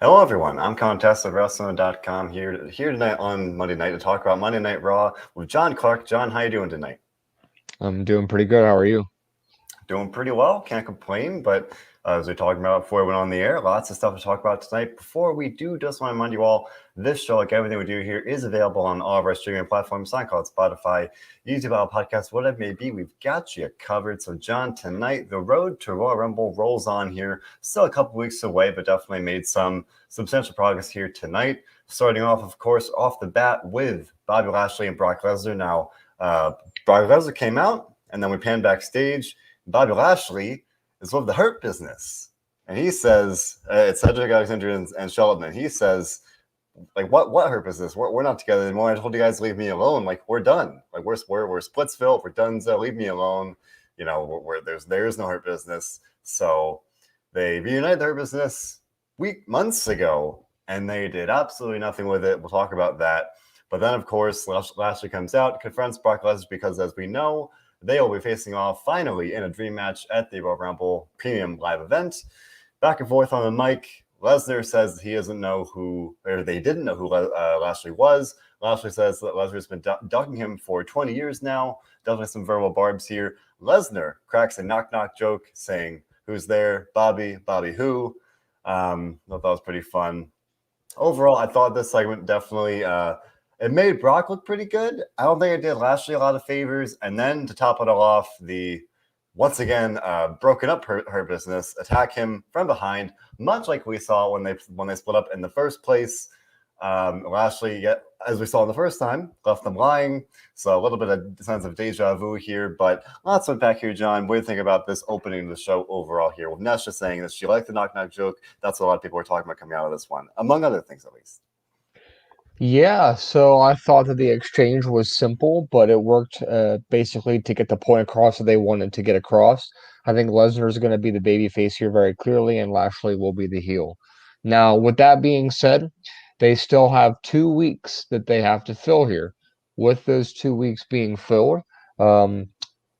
Hello, everyone. I'm Colin Tessier of WrestleZone.com here tonight on Monday night to talk about Monday Night Raw with John Clark. John, how you doing tonight? I'm doing pretty good. How are you? Doing pretty well. Can't complain. But as we talked about before we went on the air, lots of stuff to talk about tonight. Before we do, just want to remind you all, this show, like everything we do here, is available on all of our streaming platforms, SoundCloud, Spotify, YouTube, Apple Podcasts, whatever it may be. We've got you covered. So, John, tonight, the road to Royal Rumble rolls on here. Still a couple weeks away, but definitely made some substantial progress here tonight. Starting off, of course, off the bat with Bobby Lashley and Brock Lesnar. Now, Brock Lesnar came out, and then we panned backstage. Bobby Lashley is with the Hurt Business. And he says, it's Cedric Alexander and Shelton. He says, like, what Hurt Business? We're not together anymore. I told you guys to leave me alone. Like, we're done. Like, we're Splitsville. We're done. So leave me alone. You know, there is no Hurt Business. So they reunited the Hurt Business months ago, and they did absolutely nothing with it. We'll talk about that. But then, of course, Lashley comes out, confronts Brock Lesnar because, as we know, they will be facing off finally in a dream match at the Royal Rumble Premium Live event. Back and forth on the mic. Lesnar says he doesn't know who, or they didn't know who Lashley was. Lashley says that Lesnar's been ducking him for 20 years now. Definitely some verbal barbs here. Lesnar cracks a knock-knock joke saying, "Who's there? Bobby. Bobby who?" I thought that was pretty fun. Overall, I thought this segment definitely it made Brock look pretty good. I don't think it did Lashley a lot of favors. And then to top it all off, the once again broken up her business attack him from behind, much like we saw when they split up in the first place. Lashley, as we saw the first time, left them lying. So a little bit of sense of deja vu here, but lots of back here, John. What do you think about this opening of the show overall here? With Ness just saying that she liked the knock-knock joke. That's what a lot of people were talking about coming out of this one, among other things, at least. Yeah, so I thought that the exchange was simple, but it worked basically to get the point across that they wanted to get across. I think Lesnar is going to be the baby face here very clearly, and Lashley will be the heel. Now, with that being said, they still have 2 weeks that they have to fill here. With those 2 weeks being filled, um,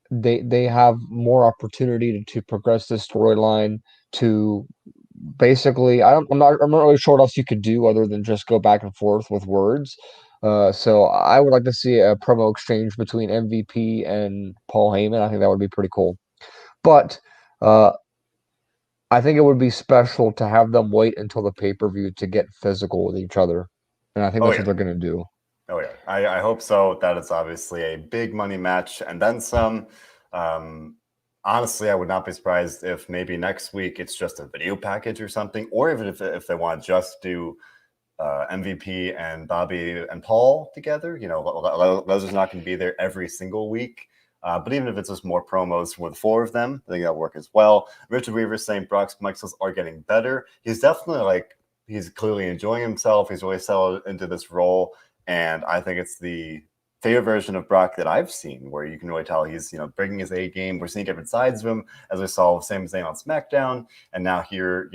they have more opportunity to progress this storyline to basically I'm not really sure what else you could do other than just go back and forth with words. So I would like to see a promo exchange between MVP and Paul Heyman. I think that would be pretty cool. But uh, I think it would be special to have them wait until the pay-per-view to get physical with each other. And I think Oh that's yeah. what they're going to do. Oh yeah, I hope so. That is obviously a big money match, and then some. Um, Honestly, I would not be surprised if maybe next week it's just a video package or something, or even if they want to just do MVP and Bobby and Paul together. You know, Lesnar's not going to be there every single week. But even if it's just more promos with four of them, I think that'll work as well. Richard Weaver saying Brock's mic skills are getting better. He's definitely he's clearly enjoying himself. He's really settled into this role. And I think it's the favorite version of Brock that I've seen, where you can really tell he's bringing his A game. We're seeing different sides of him, as we saw same thing on SmackDown, and now here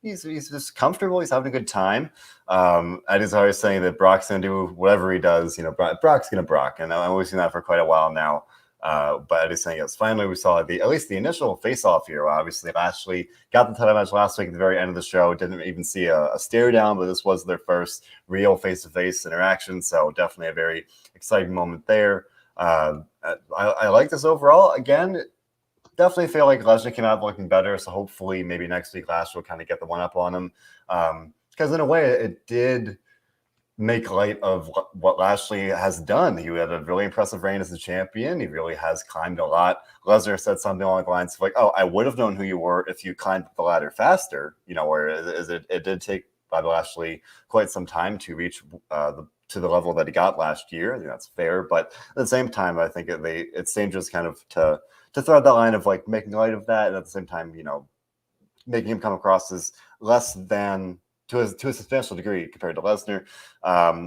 he's just comfortable. He's having a good time. Eddie's always saying that Brock's gonna do whatever he does. Brock's gonna Brock, and we've seen that for quite a while now. But Eddie's saying yes. Finally, we saw at least the initial face-off here. Obviously, Lashley got the title match last week at the very end of the show. Didn't even see a stare down, but this was their first real face-to-face interaction. So definitely a very exciting moment there. I like this overall. Again, definitely feel like Lesnar came out looking better. So hopefully, maybe next week Lashley will kind of get the one up on him. Because in a way, it did make light of what Lashley has done. He had a really impressive reign as a champion. He really has climbed a lot. Lesnar said something along the lines of like, "Oh, I would have known who you were if you climbed the ladder faster." Where it did take Bobby Lashley quite some time to reach to the level that he got last year. I think that's fair, but at the same time, I think it's dangerous kind of to throw that line of like making light of that, and at the same time, making him come across as less than to a substantial degree compared to Lesnar.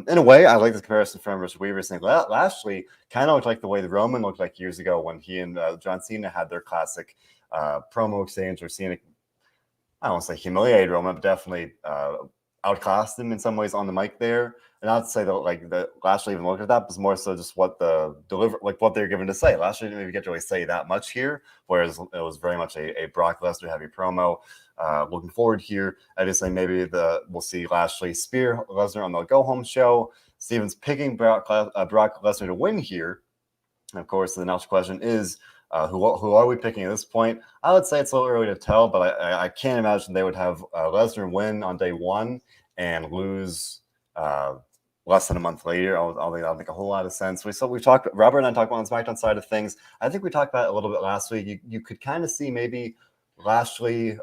In a way, I like this comparison from Richard Weaver saying Lashley kind of looked like the way the Roman looked like years ago when he and John Cena had their classic promo exchange, or Cena, I don't want to say humiliated Roman, but definitely outclassed him in some ways on the mic there. And not to say that like the Lashley even looked at that, but more so just what what they're given to say. Lashley didn't even get to really say that much here, whereas it was very much a Brock Lesnar heavy promo. Looking forward here, I just say maybe we'll see Lashley spear Lesnar on the go home show. Steven's picking Brock Lesnar to win here. And of course, the next question is, who are we picking at this point? I would say it's a little early to tell, but I can't imagine they would have Lesnar win on day one and lose less than a month later. I don't think that'll make a whole lot of sense. We talked, Robert and I talked about on the SmackDown side of things. I think we talked about it a little bit last week. You could kind of see maybe Lashley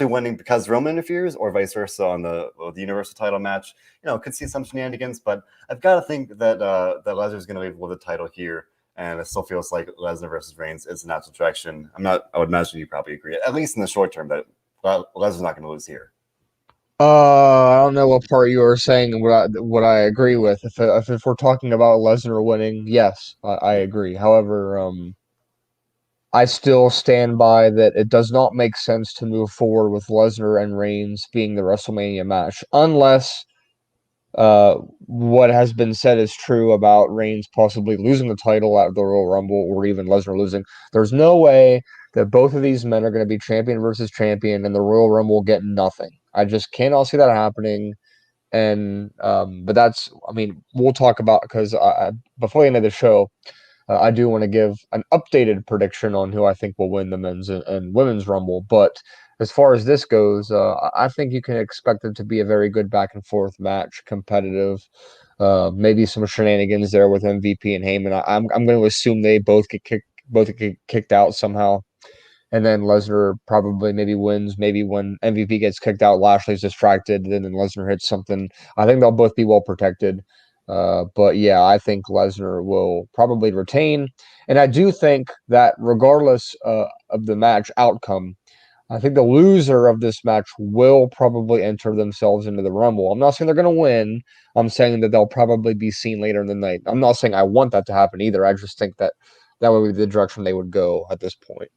winning because Roman interferes, or vice versa on the Universal title match. Could see some shenanigans, but I've got to think that that Lesnar's going to leave with the title here. And it still feels like Lesnar versus Reigns is the natural direction. I would imagine you probably agree, at least in the short term, that Lesnar's not going to lose here. I don't know what part you were saying and what I agree with. If we're talking about Lesnar winning, yes, I agree. However, I still stand by that it does not make sense to move forward with Lesnar and Reigns being the WrestleMania match unless what has been said is true about Reigns possibly losing the title at the Royal Rumble, or even Lesnar losing. There's no way that both of these men are going to be champion versus champion and the Royal Rumble will get nothing. I just cannot see that happening. And but we'll talk about, because before the end of the show, I do want to give an updated prediction on who I think will win the men's and women's Rumble. But as far as this goes, I think you can expect it to be a very good back and forth match, competitive. Maybe some shenanigans there with MVP and Heyman. I'm going to assume they both get kicked out somehow, and then Lesnar probably maybe wins. Maybe when MVP gets kicked out, Lashley's distracted, and then Lesnar hits something. I think they'll both be well protected. But yeah, I think Lesnar will probably retain. And I do think that regardless of the match outcome, I think the loser of this match will probably enter themselves into the Rumble. I'm not saying they're going to win. I'm saying that they'll probably be seen later in the night. I'm not saying I want that to happen either. I just think that would be the direction they would go at this point.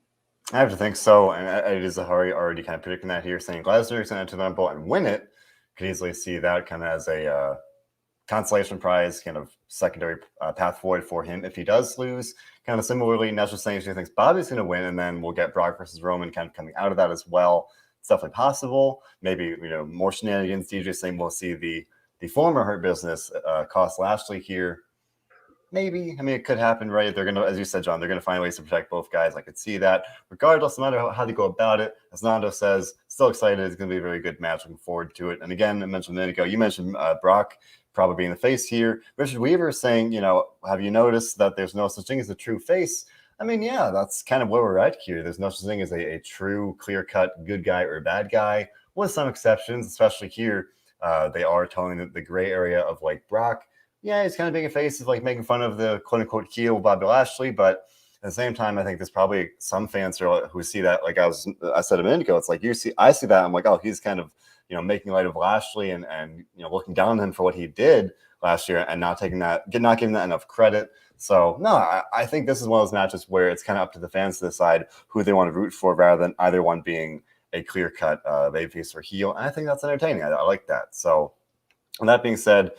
I have to think so, and it is a hurry already kind of predicting that here, saying Lesnar is going to enter the Rumble and win it. Could easily see that kind of as a consolation prize, kind of secondary path forward for him if he does lose. Kind of similarly, not just saying she thinks Bobby's going to win, and then we'll get Brock versus Roman kind of coming out of that as well. It's definitely possible. Maybe more shenanigans. DJ saying we'll see the former Hurt Business cost Lashley here. Maybe. I mean, it could happen, right? They're going to, as you said, John, they're going to find ways to protect both guys. I could see that. Regardless, no matter how they go about it, as Nando says, still excited. It's going to be a very good match. Looking forward to it. And again, I mentioned a minute ago, you mentioned Brock probably being the face here. Richard Weaver saying, have you noticed that there's no such thing as a true face? I mean, yeah, that's kind of where we're at here. There's no such thing as a true, clear-cut good guy or bad guy, with some exceptions, especially here. They are telling the gray area of like Brock. Yeah, he's kind of being a face of like making fun of the quote-unquote heel Bobby Lashley, but at the same time, I think there's probably some fans who see that, like I said a minute ago, it's like I see that, I'm like, oh, he's kind of making light of Lashley and looking down on him for what he did last year and not giving that enough credit. So no, I think this is one of those matches where it's kind of up to the fans to decide who they want to root for, rather than either one being a clear-cut babyface or heel. And I think that's entertaining. I like that. So. And that being said,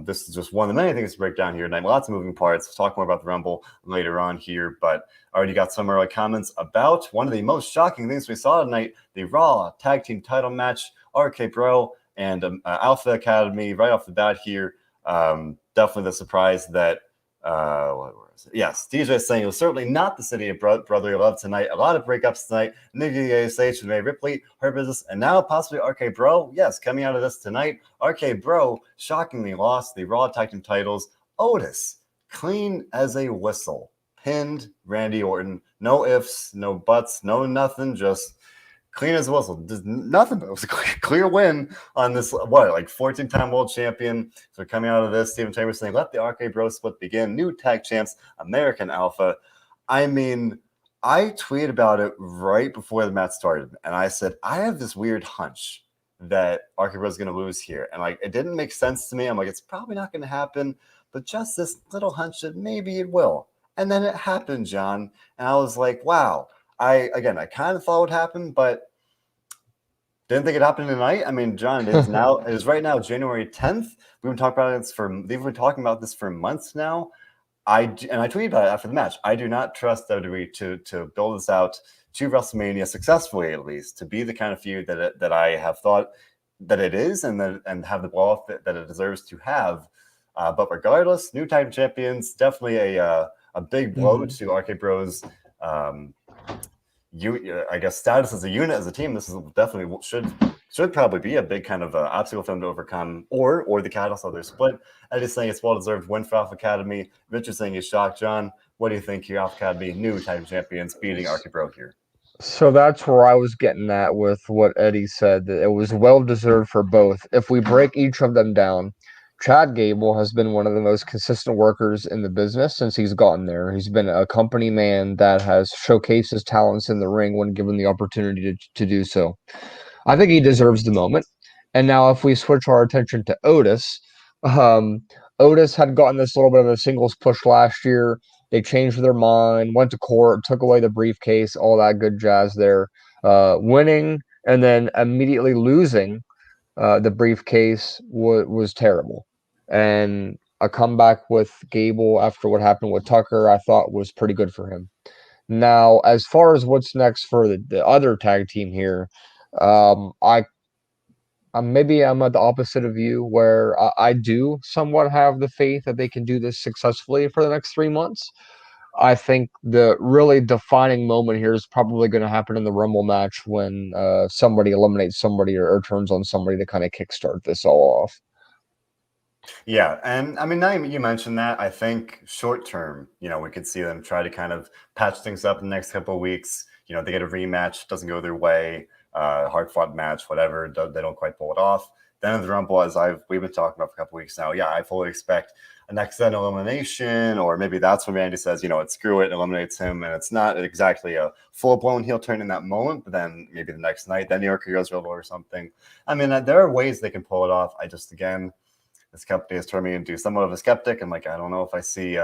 this is just one of the many things to break down here tonight. Lots of moving parts. We'll talk more about the Rumble later on here, but I already got some early comments about one of the most shocking things we saw tonight, the Raw Tag Team title match, RK Bro and Alpha Academy right off the bat here. Definitely the surprise that, yes, DJ is saying it was certainly not the city of brotherly love tonight. A lot of breakups tonight. Nikki ASH and May Ripley, Her Business, and now possibly RK Bro. Yes, coming out of this tonight, RK Bro shockingly lost the Raw Tag Team titles. Otis, clean as a whistle, pinned Randy Orton. No ifs, no buts, no nothing, just clean as a whistle. Just nothing, but it was a clear win on this, 14-time world champion. So coming out of this, Stephen Chambers saying, let the RK Bro split begin. New tag champs, American Alpha. I mean, I tweeted about it right before the match started, and I said, I have this weird hunch that RK Bro is going to lose here. And it didn't make sense to me. I'm like, it's probably not going to happen, but just this little hunch that maybe it will. And then it happened, John. And I was like, wow. I kind of thought it would happen, but Didn't think it happened tonight. I mean, John, it is right now January 10th. We've been talking about this for months now. I tweeted about it after the match. I do not trust WWE to build this out to WrestleMania successfully, at least, to be the kind of feud that I have thought that it is, and have the blow off that it deserves to have. But regardless, new title champions, definitely a big blow to RK Bros. I guess status as a unit, as a team. This is definitely should probably be a big kind of obstacle for them to overcome, or the catalyst of their split. I just think it's well deserved win for Alpha Academy. Richard saying he's shocked. John, what do you think here? Alpha Academy, new title champions, beating RK Bro here. So that's where I was getting at with what Eddie said, that it was well deserved for both. If we break each of them down, Chad Gable has been one of the most consistent workers in the business since he's gotten there. He's been a company man that has showcased his talents in the ring when given the opportunity to do so. I think he deserves the moment. And now if we switch our attention to Otis, Otis had gotten this little bit of a singles push last year. They changed their mind, went to court, took away the briefcase, all that good jazz there. Winning and then immediately losing the briefcase was terrible. And a comeback with Gable after what happened with Tucker, I thought was pretty good for him. Now, as far as what's next for the other tag team here, maybe I'm at the opposite of you, where I do somewhat have the faith that they can do this successfully for the next 3 months. I think the really defining moment here is probably going to happen in the Rumble match when somebody eliminates somebody or turns on somebody to kind of kickstart this all off. Yeah, and I mean, now you mentioned that, I think short term, we could see them try to kind of patch things up in the next couple of weeks. They get a rematch, doesn't go their way, hard fought match, whatever, they don't quite pull it off. Then in the Rumble, as we've been talking about for a couple of weeks now, yeah, I fully expect a next then elimination, or maybe that's when Randy says, screw it, eliminates him, and it's not exactly a full-blown heel turn in that moment, but then maybe the next night, then New York goes Rebel or something. I mean, there are ways they can pull it off. I just, again, this company has turned me into somewhat of a skeptic. I'm like, I don't know if I see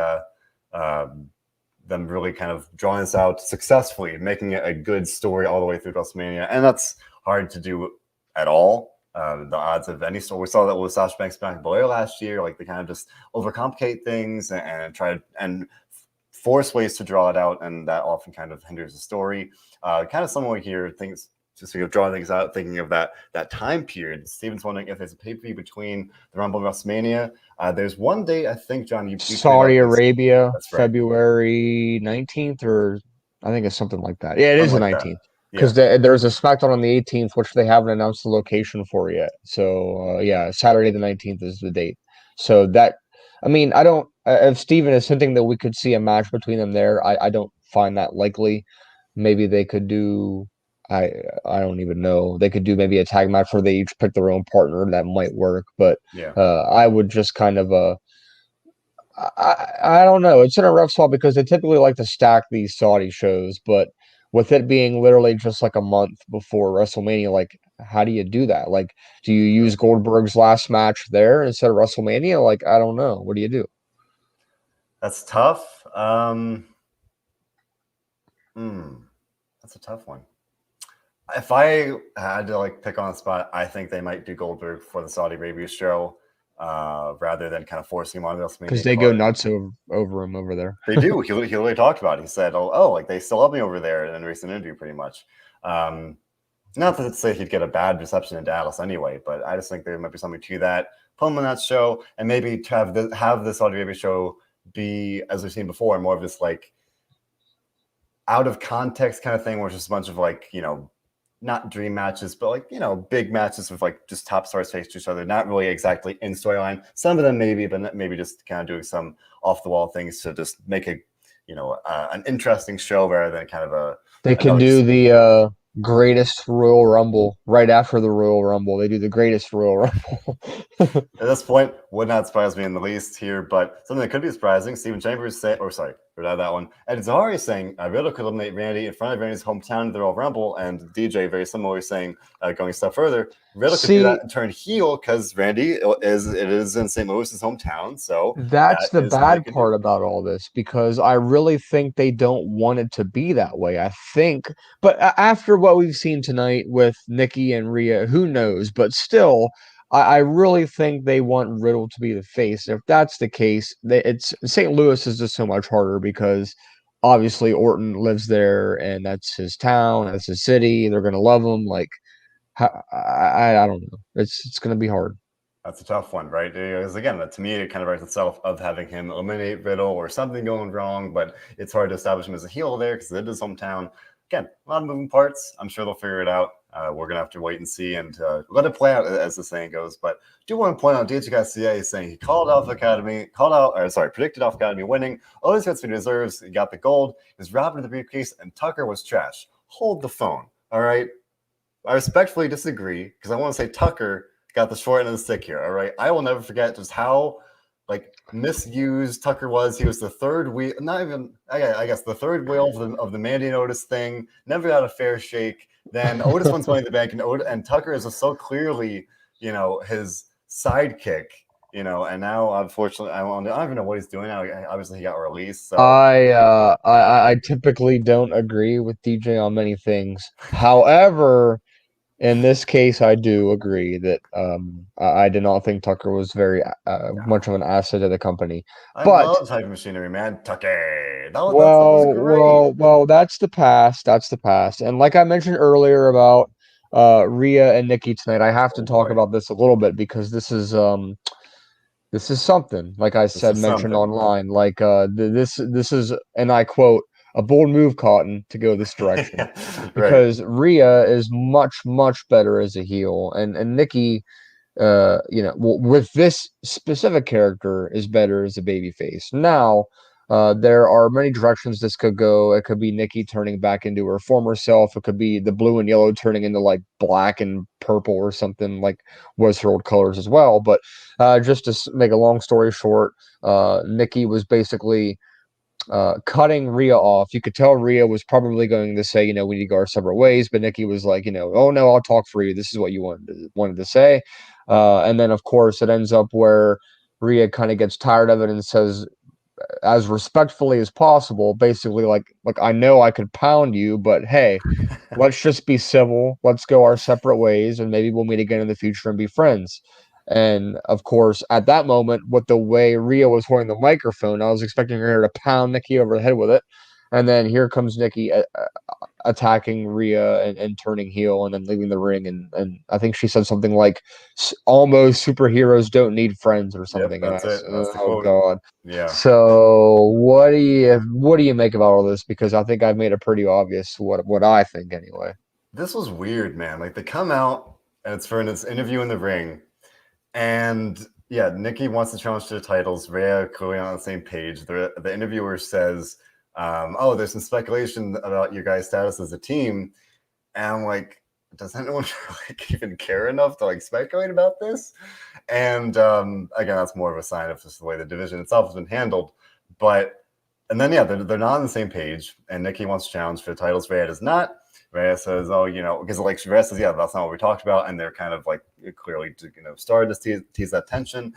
them really kind of drawing this out successfully, making it a good story all the way through WrestleMania, and that's hard to do at all. The odds of any story, we saw that with Sasha Banks back Blair last year. Like, they kind of just overcomplicate things and try and force ways to draw it out, and that often kind of hinders the story. Kind of similar here, things just drawing things out, thinking of that time period. Steven's wondering if there's a pay-per-view between the Rumble and WrestleMania. There's one date, I think, John, you Saudi Arabia, right. February 19th, or I think it's something like that. Yeah, it is the 19th. Because there's a SmackDown on the 18th, which they haven't announced the location for yet. So, Saturday the 19th is the date. So that, I mean, I don't, if Steven is hinting that we could see a match between them there, I don't find that likely. Maybe they could do, I don't even know. They could do maybe a tag match where they each pick their own partner. That might work. But I would just kind of, I don't know. It's in a rough spot because they typically like to stack these Saudi shows, but with it being literally just like a month before WrestleMania, like, how do you do that? Like, do you use Goldberg's last match there instead of WrestleMania? Like, I don't know. What do you do? That's tough. That's a tough one. If I had to pick on the spot, I think they might do Goldberg for the Saudi Arabia show, rather than kind of forcing him on WrestleMania. Because they go nuts over him over there. They do. He literally talked about it. He said, like, they still love me over there in a recent interview, pretty much. Not to say he'd get a bad reception in Dallas anyway, but I just think there might be something to that. Put him on that show, and maybe to have the Saudi Arabia show be, as we've seen before, more of this out of context kind of thing, where it's just a bunch of not dream matches, but big matches with just top stars face to each other. Not really exactly in storyline. Some of them maybe, but maybe just kind of doing some off the wall things to just make a an interesting show rather than kind of a. They can do the greatest Royal Rumble right after the Royal Rumble. They do the greatest Royal Rumble. At this point, would not surprise me in the least here, but something that could be surprising. Steven Chambers said, Forgot that one. And Zahari saying Riddle could eliminate Randy in front of Randy's hometown in the Royal Rumble, and DJ very similarly saying, going a step further, Riddle could do that and turn heel because Randy is in St. Louis's hometown, so that's that the is something they bad could part do. about all this, because I really think they don't want it to be that way. I think, but after what we've seen tonight with Nikki and Rhea, who knows? But still, I really think they want Riddle to be the face. If that's the case, it's St. Louis is just so much harder because obviously Orton lives there and that's his town, that's his city. They're gonna love him. Like, I don't know. It's gonna be hard. That's a tough one, right? Because again, to me, it kind of writes itself of having him eliminate Riddle or something going wrong, but it's hard to establish him as a heel there because it is his hometown. Again, a lot of moving parts. I'm sure they'll figure it out. We're going to have to wait and see and let it play out, as the saying goes. But I do want to point out DJ Tessier saying he predicted Alpha Academy winning. Otis gets what he deserves. He got the gold. He was robbed of the briefcase, and Tucker was trash. Hold the phone, all right? I respectfully disagree because I want to say Tucker got the short end of the stick here. All right. I will never forget just how misused Tucker was. He was the third wheel, not even, I guess, the third wheel of the Mandy and Otis thing. Never got a fair shake. Then Otis wins Money in the Bank, and Tucker is so clearly, his sidekick. And now, unfortunately, I don't even know what he's doing now. Obviously, he got released. So I typically don't agree with DJ on many things. However, in this case, I do agree that I did not think Tucker was very much of an asset to the company. I But love Type Machinery, man. Tucker, that was great. well, that's the past. That's the past. And like I mentioned earlier about Rhea and Nikki tonight, I have to talk about this a little bit because this is something, like I said, mentioned online. Like this is, and I quote, a bold move, Cotton, to go this direction. Because Rhea is much, much better as a heel, and Nikki, with this specific character, is better as a babyface. Now, there are many directions this could go. It could be Nikki turning back into her former self. It could be the blue and yellow turning into like black and purple or something, like was her old colors as well. But just to make a long story short, Nikki was basically cutting Rhea off. You could tell Rhea was probably going to say, we need to go our separate ways, but Nikki was like, oh no, I'll talk for you. This is what you wanted to say. And then of course it ends up where Rhea kind of gets tired of it and says, as respectfully as possible, basically like I know I could pound you, but hey, let's just be civil. Let's go our separate ways, and maybe we'll meet again in the future and be friends. And of course, at that moment, with the way Rhea was holding the microphone, I was expecting her to pound Nikki over the head with it. And then here comes Nikki attacking Rhea and turning heel and then leaving the ring. And I think she said something like, almost superheroes don't need friends or something. Yep, that's it. That's the quote. God. Yeah. So what do you make about all this? Because I think I've made it pretty obvious what I think anyway. This was weird, man. Like they come out and it's for this interview in the ring. And yeah, Nikki wants to challenge to the titles. Rhea clearly on the same page. The interviewer says, there's some speculation about your guys' status as a team. And I'm like, does anyone even care enough to speculate about this? And again, that's more of a sign of just the way the division itself has been handled. And then they're not on the same page. And Nikki wants to challenge for the titles. Rhea does not. Rhea says, because Rhea says, that's not what we talked about. And they're kind of clearly, started to tease that tension.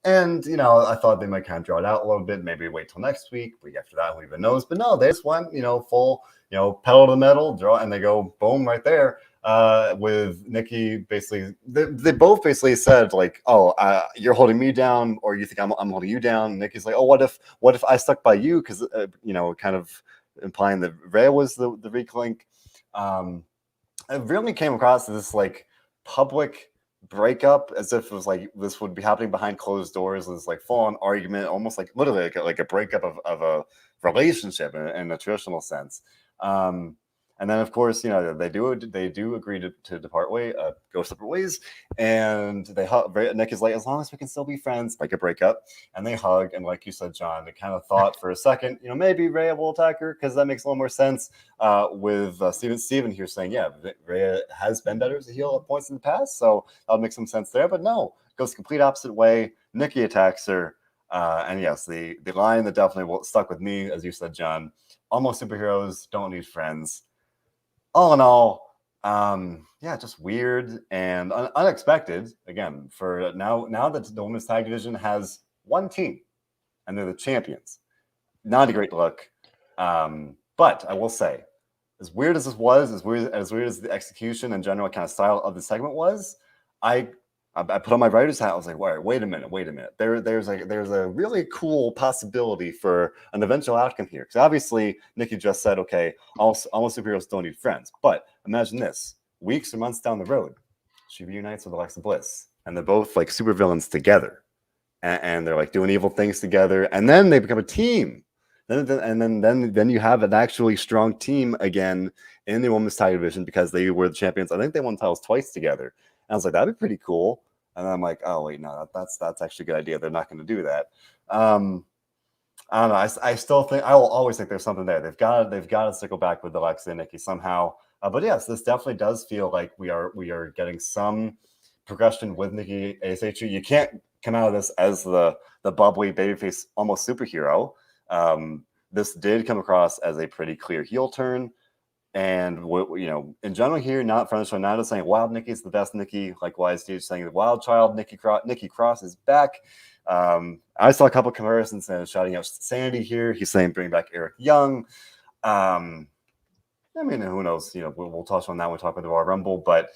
And, I thought they might kind of draw it out a little bit, maybe wait till next week after that, who even knows. But no, they just went, full, pedal to the metal, draw, and they go boom right there with Nikki basically. They both basically said, you're holding me down, or you think I'm holding you down. And Nikki's like, oh, what if I stuck by you? Because, kind of implying that Rhea was the weak link. It really came across as this public breakup, as if it was this would be happening behind closed doors. This full-on argument, almost literally like a breakup of a relationship in a traditional sense. And then of course, they do agree to depart go separate ways, and they hug. Nick is like, as long as we can still be friends, like a breakup, and they hug. And like you said, John, they kind of thought for a second, maybe Rhea will attack her because that makes a little more sense. With Steven here saying, yeah, Rhea has been better as a heel at points in the past, so that'll make some sense there. But no, it goes the complete opposite way. Nikki attacks her. And yes, the line that definitely stuck with me, as you said, John, almost superheroes don't need friends. All in all, yeah, just weird and unexpected. Again, for now that the women's tag division has one team and they're the champions. Not a great look. But I will say, as weird as this was, as weird as the execution and general kind of style of the segment was, I put on my writer's hat. I was like, wait a minute. There's a really cool possibility for an eventual outcome here. Because obviously, Nikki just said, okay, almost superheroes don't need friends. But imagine this: weeks or months down the road, she reunites with Alexa Bliss, and they're both like supervillains together, and they're like doing evil things together, and then they become a team. Then you have an actually strong team again in the women's tag division because they were the champions. I think they won titles twice together. And I was like, that'd be pretty cool. And I'm like, oh wait, no, that's actually a good idea. They're not going to do that. I don't know. I still think I will always think there's something there. They've got to circle back with Alexa and Nikki somehow. But yes, this definitely does feel like we are getting some progression with Nikki ASH. You can't come out of this as the bubbly babyface almost superhero. This did come across as a pretty clear heel turn. And in general here, not from the show, not just saying Wild Nikki's the best Nikki, like YSD saying the Wild Child Nikki Cross is back. I saw a couple of comparisons and shouting out Sanity here. He's saying bring back Eric Young. I mean, who knows? We'll touch on that when we talk about the Royal Rumble, but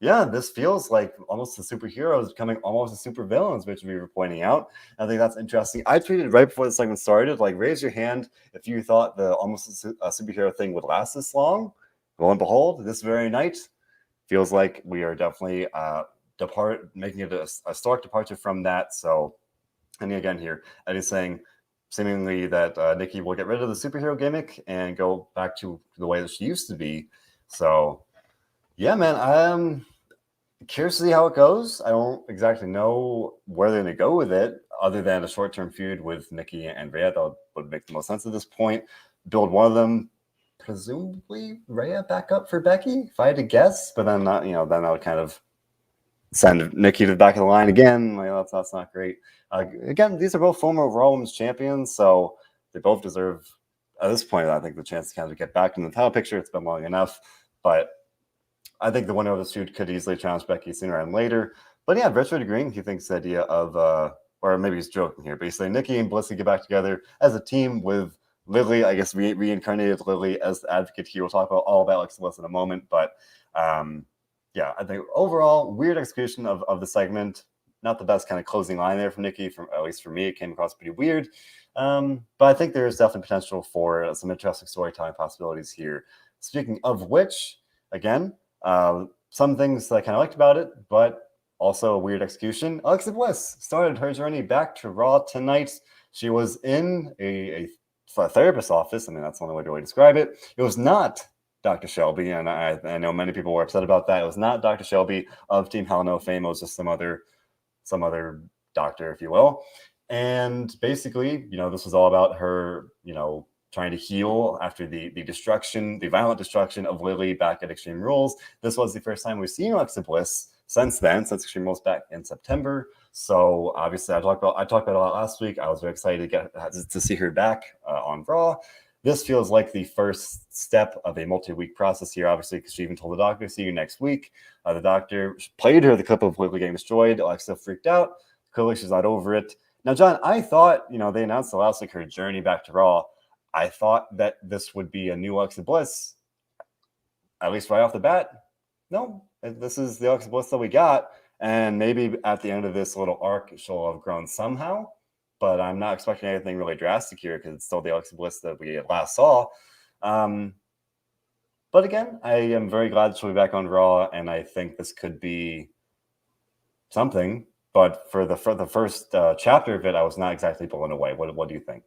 yeah, this feels like almost the superheroes becoming almost the supervillains, which we were pointing out. I think that's interesting. I tweeted right before the segment started, like, raise your hand if you thought the almost a superhero thing would last this long. Lo and behold, this very night feels like we are definitely making it a stark departure from that. So, and again here, Eddie's saying seemingly that Nikki will get rid of the superhero gimmick and go back to the way that she used to be. So, yeah, man, I'm curious to see how it goes. I don't exactly know where they're going to go with it, other than a short-term feud with Nikki and Rhea. That would make the most sense at this point. Build one of them, presumably Rhea back up for Becky, if I had to guess. But then not, then I would kind of send Nikki to the back of the line again. Like, that's not great. Again, these are both former Raw Women's champions, so they both deserve, at this point, I think, the chance to kind of get back in the title picture. It's been long enough, but I think the winner of this feud could easily challenge Becky sooner and later. But yeah, Richard agreeing. He thinks the idea of, or maybe he's joking here, but he's saying Nikki and Bliss get back together as a team with Lily, I guess reincarnated Lily as the advocate here. We'll talk about all about Alexa Bliss in a moment. But yeah, I think overall, weird execution of the segment. Not the best kind of closing line there from Nikki, at least for me, it came across pretty weird. But I think there's definitely potential for some interesting storytelling possibilities here. Speaking of which, again, some things that I kind of liked about it, but also a weird execution. Alexa Bliss started her journey back to Raw tonight. She was in a therapist's office. I mean, that's the only way to really describe it. It was not Dr. Shelby, and I know many people were upset about that. It was not Dr. Shelby of Team Hell No fame. It was just some other doctor, if you will. And basically, this was all about her, trying to heal after the violent destruction of Lily back at Extreme Rules. This was the first time we've seen Alexa Bliss since Extreme Rules back in September. So obviously, I talked about it a lot last week. I was very excited to see her back on Raw. This feels like the first step of a multi-week process here, obviously, because she even told the doctor, see you next week. The doctor played her the clip of Lily getting destroyed. Alexa freaked out. Clearly, she's not over it. Now, John, I thought, they announced last week her journey back to Raw. I thought that this would be a new Alexa Bliss, at least right off the bat. No, this is the Alexa Bliss that we got. And maybe at the end of this little arc, she'll have grown somehow. But I'm not expecting anything really drastic here because it's still the Alexa Bliss that we last saw. But again, I am very glad she'll be back on Raw, and I think this could be something. But for the first chapter of it, I was not exactly blown away. What do you think?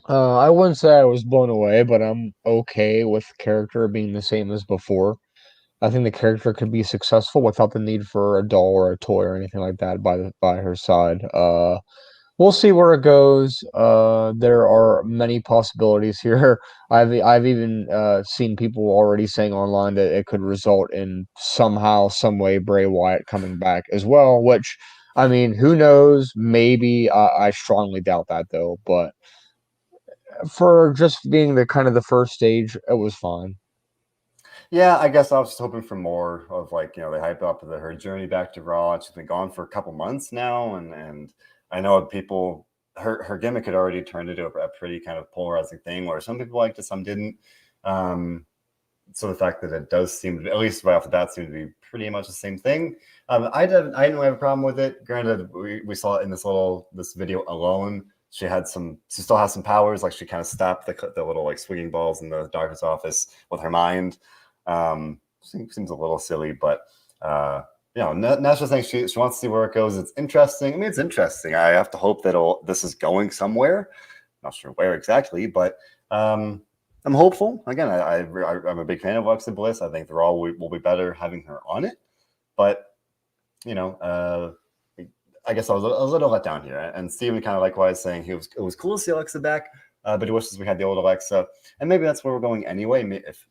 I wouldn't say I was blown away, but I'm okay with the character being the same as before. I think the character could be successful without the need for a doll or a toy or anything like that by her side. We'll see where it goes. There are many possibilities here. I've even seen people already saying online that it could result in somehow, some way, Bray Wyatt coming back as well, which I mean, who knows? Maybe I strongly doubt that though. But for just being the kind of the first stage, it was fine. Yeah, I guess I was just hoping for more of like, they hype up her journey back to Raw. She's been gone for a couple months now, and I know people her gimmick had already turned into a pretty kind of polarizing thing where some people liked it, some didn't. So the fact that it does seem to, at least right off the bat, seem to be pretty much the same thing. I didn't have a problem with it. Granted, we saw it in this video alone. She still has some powers. Like she kind of stopped the little like swinging balls in the doctor's office with her mind. Seems a little silly, but Nash just saying she wants to see where it goes. It's interesting. I mean, it's interesting. I have to hope that this is going somewhere. Not sure where exactly, but I'm hopeful. Again, I'm a big fan of Alexa Bliss. I think the Raw will be better having her on it. But I guess I was a little let down here. And Steven kind of likewise saying it was cool to see Alexa back. But he wishes we had the old Alexa, and maybe that's where we're going anyway.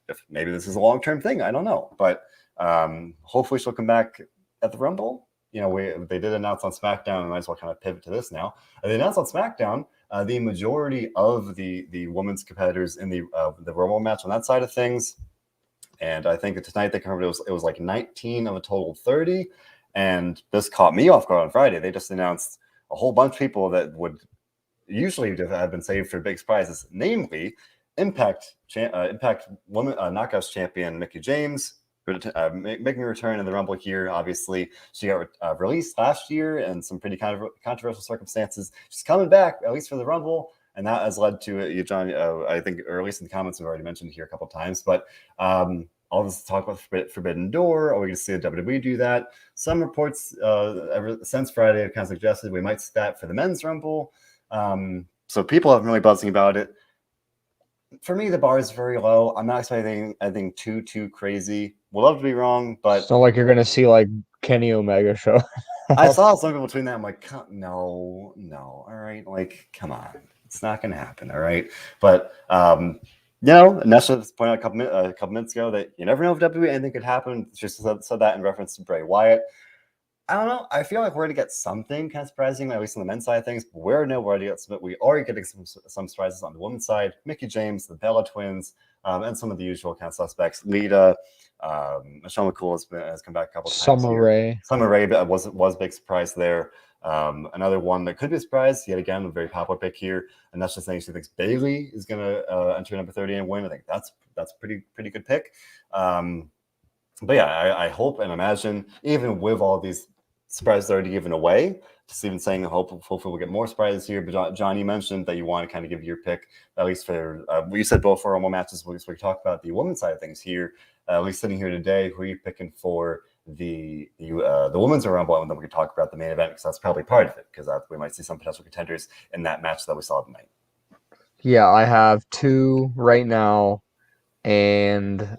If maybe this is a long-term thing, I don't know. But hopefully she'll come back at the Rumble. They did announce on SmackDown, and I might as well kind of pivot to this now. They announced on SmackDown the majority of the women's competitors in the Rumble match on that side of things, and I think tonight they confirmed it was like 19 of a total of 30, and this caught me off guard on Friday. They just announced a whole bunch of people that would usually have been saved for big surprises, namely Impact Women Knockouts champion Mickie James, making a return in the Rumble here. Obviously, she got released last year in some pretty kind of controversial circumstances. She's coming back, at least for the Rumble, and that has led to John. I think, or at least in the comments, we've already mentioned here a couple of times, but all this talk about Forbidden Door. Are we going to see the WWE do that? Some reports ever since Friday have kind of suggested we might see that for the men's Rumble. So people have been really buzzing about it. For me, the bar is very low. I'm not expecting anything too crazy. Would love to be wrong, but it's not like you're gonna see like Kenny Omega show. I saw some people between that. I'm like, no, all right, like, come on, it's not gonna happen, all right. But Nesha pointed out a couple minutes ago that you never know if WWE anything could happen. She said that in reference to Bray Wyatt. I don't know. I feel like we're going to get something kind of surprising, at least on the men's side of things. But we are getting some surprises on the women's side. Mickie James, the Bella Twins, and some of the usual kind of suspects. Lita, Michelle McCool has come back a couple of times. Summer Rae was a big surprise there. Another one that could be a surprise, yet again, a very popular pick here. And that's just saying she thinks Bayley is going to enter number 30 and win. I think that's pretty good pick. But yeah, I hope and imagine, even with all these surprises already given away, just even saying hopefully we'll get more surprises here. But John, you mentioned that you want to kind of give your pick, at least for you said both for Rumble matches. We talk about the women's side of things here. At least sitting here today, who are you picking for the women's Rumble? And then we can talk about the main event, because that's probably part of it, because we might see some potential contenders in that match that we saw tonight. Yeah, I have two right now, and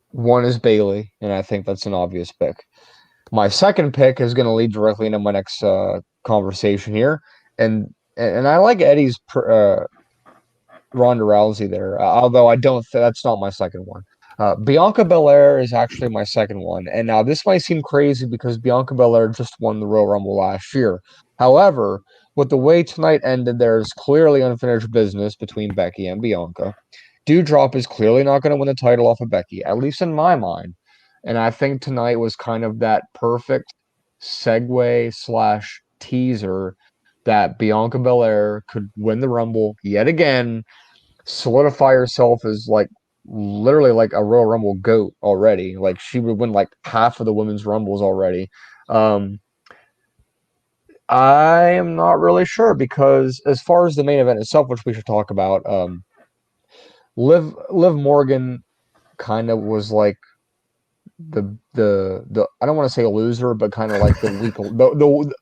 one is Bayley, and I think that's an obvious pick. My second pick is going to lead directly into my next conversation here, and I like Eddie's Ronda Rousey there, although I don't. That's not my second one. Bianca Belair is actually my second one, and now this might seem crazy because Bianca Belair just won the Royal Rumble last year. However, with the way tonight ended, there's clearly unfinished business between Becky and Bianca. Doudrop is clearly not going to win the title off of Becky, at least in my mind. And I think tonight was kind of that perfect segue / teaser that Bianca Belair could win the Rumble yet again, solidify herself as like literally like a Royal Rumble GOAT already. Like she would win like half of the women's Rumbles already. I am not really sure, because as far as the main event itself, which we should talk about, Liv Morgan kind of was like the I don't want to say a loser, but kind of like the weak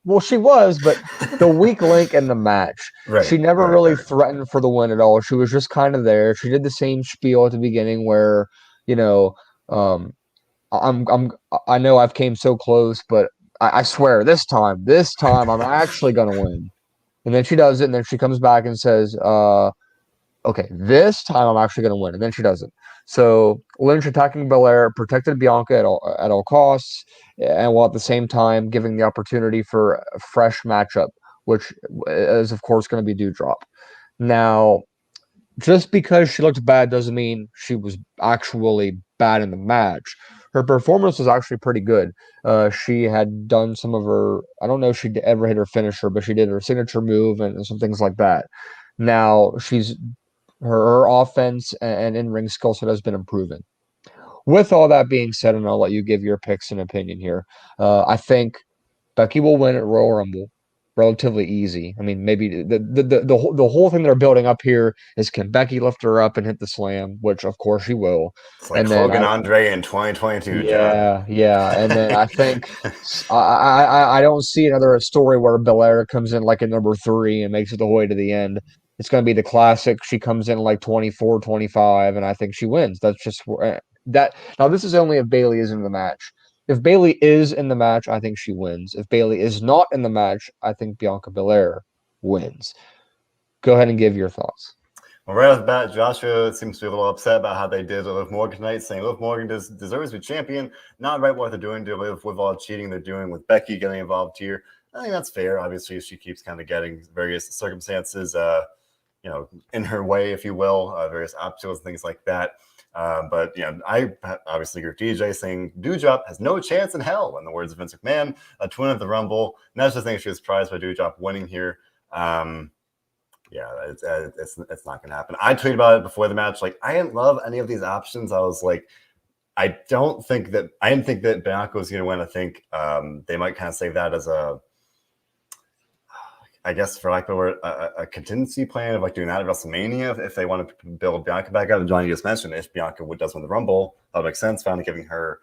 well, she was, but the weak link in the match. Right, she never really threatened for the win at all. She was just kind of there. She did the same spiel at the beginning where, I know I've came so close, but I swear this time I'm actually gonna win. And then she does it, and then she comes back and says, okay, this time I'm actually gonna win, and then she doesn't. So Lynch attacking Belair protected Bianca at all costs, and while at the same time giving the opportunity for a fresh matchup, which is of course going to be Doudrop. Now, just because she looked bad doesn't mean she was actually bad in the match. Her performance was actually pretty good. She had done some of her, I don't know if she ever hit her finisher, but she did her signature move and some things like that. Now, her offense and in-ring skill set has been improving. With all that being said, and I'll let you give your picks and opinion here, I think Becky will win at Royal Rumble relatively easy. I mean, maybe the whole thing they're building up here is can Becky lift her up and hit the slam, which of course she will. It's like And then Hogan Andre in 2022, John. yeah, and then I think I don't see another story where Belair comes in like a number three and makes it the whole way to the end. It's going to be the classic. She comes in like 24, 25, and I think she wins. That's just that. Now, this is only if Bayley is in the match. If Bayley is in the match, I think she wins. If Bayley is not in the match, I think Bianca Belair wins. Go ahead and give your thoughts. Well, right off the bat, Joshua seems to be a little upset about how they did Liv Morgan tonight, saying Liv Morgan deserves to be champion. Not right what they're doing to Liv with all the cheating they're doing with Becky getting involved here. I think that's fair. Obviously, she keeps kind of getting various circumstances, in her way, if you will, various obstacles and things like that. But I obviously agree with DJ saying Doudrop has no chance in hell, in the words of Vince McMahon, a twin of the Rumble. And that's just think she was surprised by Doudrop winning here. Yeah, it's not going to happen. I tweeted about it before the match. Like, I didn't love any of these options. I was like, I didn't think that Bianca was going to win. I think they might kind of save that as I guess for lack of a word, a contingency plan of like doing that at WrestleMania if they want to build Bianca back up. And Johnny just mentioned if Bianca does win the Rumble, that would make sense. Finally giving her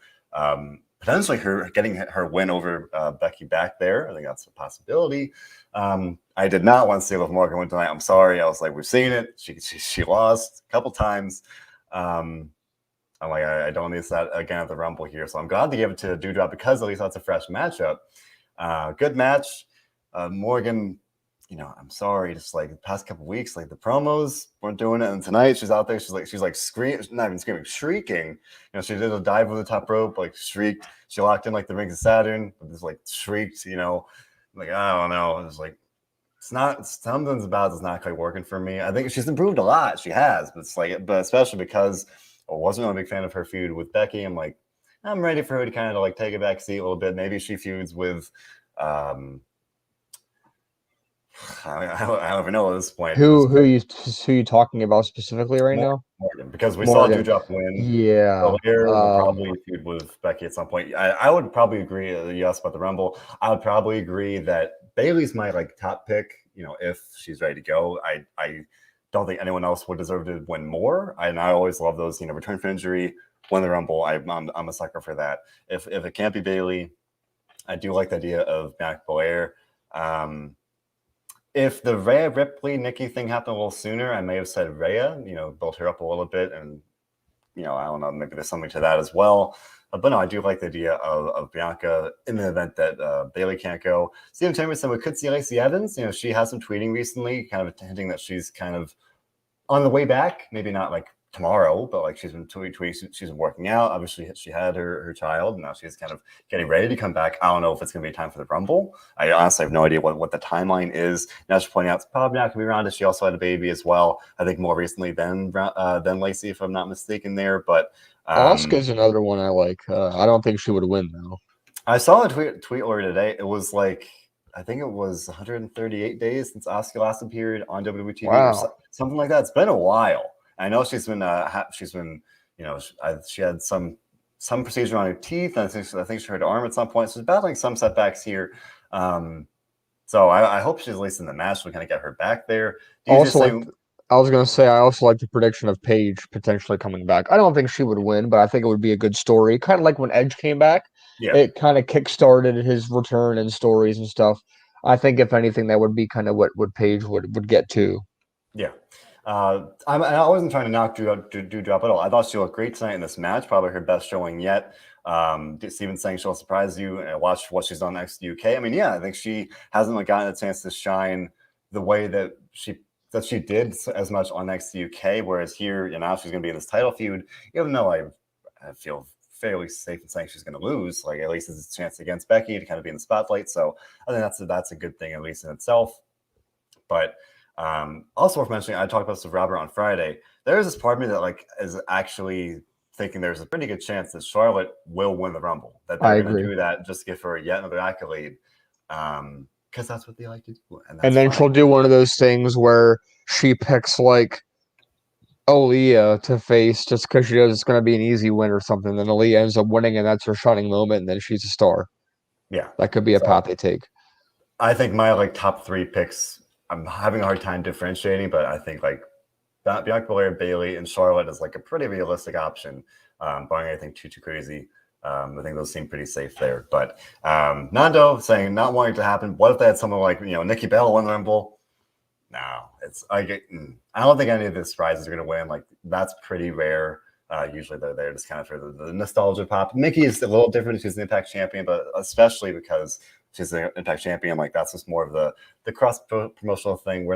potentially getting her win over Becky back there. I think that's a possibility. I did not want to see Liv Morgan win tonight. I'm sorry. I was like, we've seen it. She lost a couple times. I'm like, I don't need that again at the Rumble here. So I'm glad to give it to Doudrop because at least that's a fresh matchup. Good match. Morgan, I'm sorry, just like the past couple weeks, like the promos weren't doing it. And tonight she's out there, she's like screaming, not even screaming, shrieking. She did a dive over the top rope, like shrieked. She locked in like the Rings of Saturn, just like shrieked, like I don't know. It's like something's about it's not quite working for me. I think she's improved a lot. She has, but especially because I wasn't a big fan of her feud with Becky. I'm like, I'm ready for her to kind of like take a back seat a little bit. Maybe she feuds with I don't even know at this point. Who you talking about specifically right now? Morgan, because we Morgan. saw Doudrop win. Yeah. Belair will probably feud with Becky at some point. I would probably agree. You asked about the Rumble. I would probably agree that Bayley's my like top pick. If she's ready to go. I don't think anyone else would deserve to win more. I always love those. Return from injury, win the Rumble. I'm a sucker for that. If it can't be Bayley, I do like the idea of Bianca Belair. If the Rhea Ripley Nikki thing happened a little sooner, I may have said Rhea, built her up a little bit. And, I don't know, maybe there's something to that as well. But no, I do like the idea of Bianca in the event that Bayley can't go. Stephen Chambers said we could see Lacey Evans. She has some tweeting recently, kind of hinting that she's kind of on the way back. Maybe not like tomorrow, but like she's been tweeting, she's been working out. Obviously, she had her child, and now she's kind of getting ready to come back. I don't know if it's going to be time for the Rumble. I honestly have no idea what the timeline is. Now she's pointing out it's probably not going to be Ronda. She also had a baby as well. I think more recently than Lacey, if I'm not mistaken there. But Asuka's another one I like. I don't think she would win though. I saw a tweet earlier today. It was like I think it was 138 days since Asuka last appeared on WWE TV or something like that. It's been a while. I know she's been she had some procedure on her teeth. I think she hurt her arm at some point. So she's battling some setbacks here. So I hope she's at least in the match. So we kind of get her back there. I was going to say, I also like the prediction of Paige potentially coming back. I don't think she would win, but I think it would be a good story. Kind of like when Edge came back. Yeah. It kind of kickstarted his return and stories and stuff. I think if anything, that would be kind of what Paige would get to. Yeah. I wasn't trying to knock Doudrop at all. I thought she looked great tonight in this match, probably her best showing yet. Steven saying she'll surprise you and watch what she's done next to UK. I mean, yeah, I think she hasn't gotten a chance to shine the way that she that she did as much on NXT UK, whereas here, now she's going to be in this title feud. Even though I feel fairly safe in saying she's going to lose, like at least it's a chance against Becky to kind of be in the spotlight. So I think that's a good thing, at least in itself. But also worth mentioning, I talked about this with Robert on Friday. There is this part of me that like is actually thinking there's a pretty good chance that Charlotte will win the Rumble. That they're going to do that just to give her yet another accolade, because that's what they like to do. And then she'll do one of those things where she picks like Aaliyah to face just because she knows it's going to be an easy win or something. Then Aaliyah ends up winning, and that's her shining moment, and then she's a star. Yeah, that could be a path they take. I think my like top 3 picks, I'm having a hard time differentiating, but I think like Bianca Belair, Bayley, and Charlotte is like a pretty realistic option, barring anything too crazy. I think those seem pretty safe there. But Nando saying not wanting it to happen. What if they had someone like Nikki Bella win the Rumble? No, it's I don't think any of the surprises are going to win. Like that's pretty rare. Usually they're there just kind of for the nostalgia pop. Nikki is a little different. She's an Impact champion, but especially because she's an Impact champion, like that's just more of the cross promotional thing.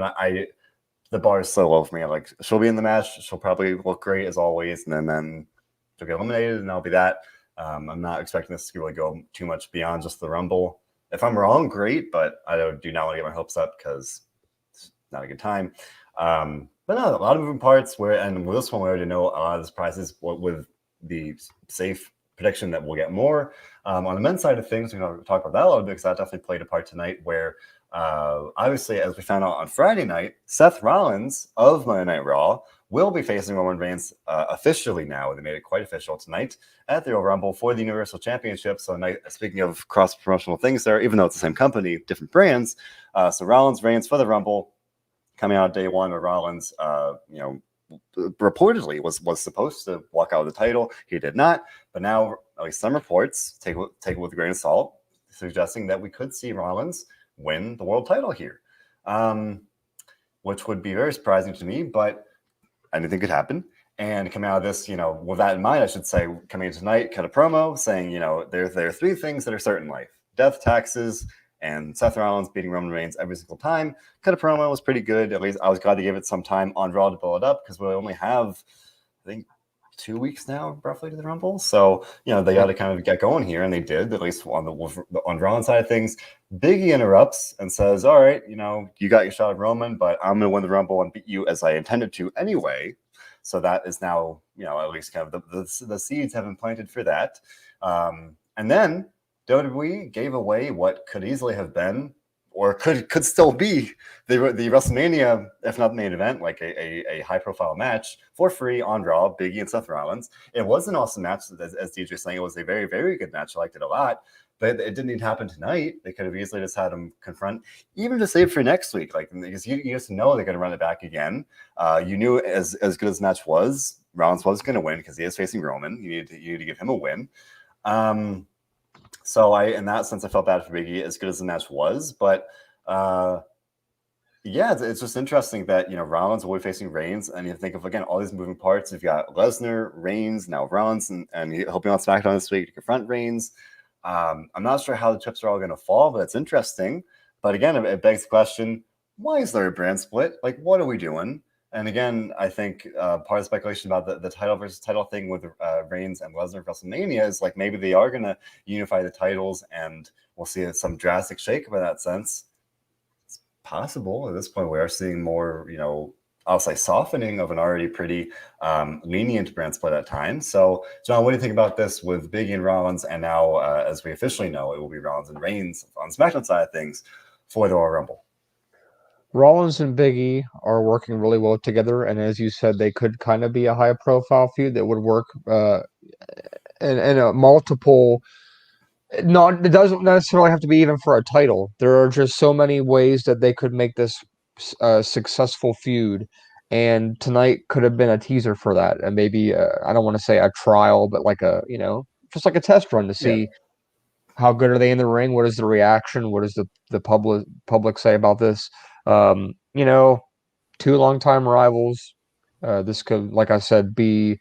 The bar is so low for me. Like she'll be in the match, she'll probably look great as always, and then she'll get eliminated, and that'll be that. I'm not expecting this to really go too much beyond just the Rumble. If I'm wrong, great, but I do not want to get my hopes up because it's not a good time. But no, a lot of moving parts. And with this one, we already know a lot of the surprises. With the safe prediction that we'll get more. On the men's side of things, we're going to talk about that a little bit because that definitely played a part tonight. Where obviously, as we found out on Friday night, Seth Rollins of Monday Night Raw will be facing Roman Reigns officially now. They made it quite official tonight at the Royal Rumble for the Universal Championship. So speaking of cross-promotional things there, even though it's the same company, different brands. So Rollins, Reigns for the Rumble coming out day one, where Rollins, reportedly was supposed to walk out with the title. He did not. But now, at least some reports, take it with a grain of salt, suggesting that we could see Rollins win the world title here, which would be very surprising to me, but anything could happen. And coming out of this, with that in mind, I should say, coming in tonight, cut a promo saying, there are 3 things that are certain in life: death, taxes, and Seth Rollins beating Roman Reigns every single time. Cut a promo was pretty good. At least I was glad to give it some time on Raw to build it up because we only have, I think, 2 weeks now, roughly, to the Rumble. So, they got to kind of get going here, and they did, at least on Rollins side of things. Biggie interrupts and says, all right, you got your shot at Roman, but I'm going to win the Rumble and beat you as I intended to anyway. So that is now, at least kind of the seeds have been planted for that. And then WWE gave away what could easily have been, or could still be, the WrestleMania, if not the main event, like a high-profile match for free on Raw, Biggie and Seth Rollins. It was an awesome match, as DJ was saying. It was a very, very good match. I liked it a lot. But it didn't even happen tonight. They could have easily just had him confront, even just save for next week. Like, because you just know they're going to run it back again. You knew as good as the match was, Rollins was going to win because he is facing Roman. You need to give him a win. So in that sense, I felt bad for Biggie, as good as the match was. But it's just interesting that Rollins will be facing Reigns, and you think of again all these moving parts. You've got Lesnar, Reigns, now Rollins, and he'll be on SmackDown this week to confront Reigns. I'm not sure how the chips are all going to fall, but it's interesting. But again, it begs the question: why is there a brand split? Like, what are we doing? And again, I think part of the speculation about the title versus title thing with Reigns and Lesnar WrestleMania is like maybe they are going to unify the titles, and we'll see some drastic shakeup in that sense. It's possible at this point. We are seeing more, I'll say, softening of an already pretty lenient brand split at times. So, John, what do you think about this with Biggie and Rollins? And now, as we officially know, it will be Rollins and Reigns on the SmackDown side of things for the Royal Rumble. Rollins and Biggie are working really well together, and as you said, they could kind of be a high-profile feud that would work in a multiple. It doesn't necessarily have to be even for a title. There are just so many ways that they could make this a successful feud, and tonight could have been a teaser for that, and maybe I don't want to say a trial, but like just like a test run to see how good are they in the ring. What is the reaction? What does the public say about this? 2 longtime rivals. This could, like I said, be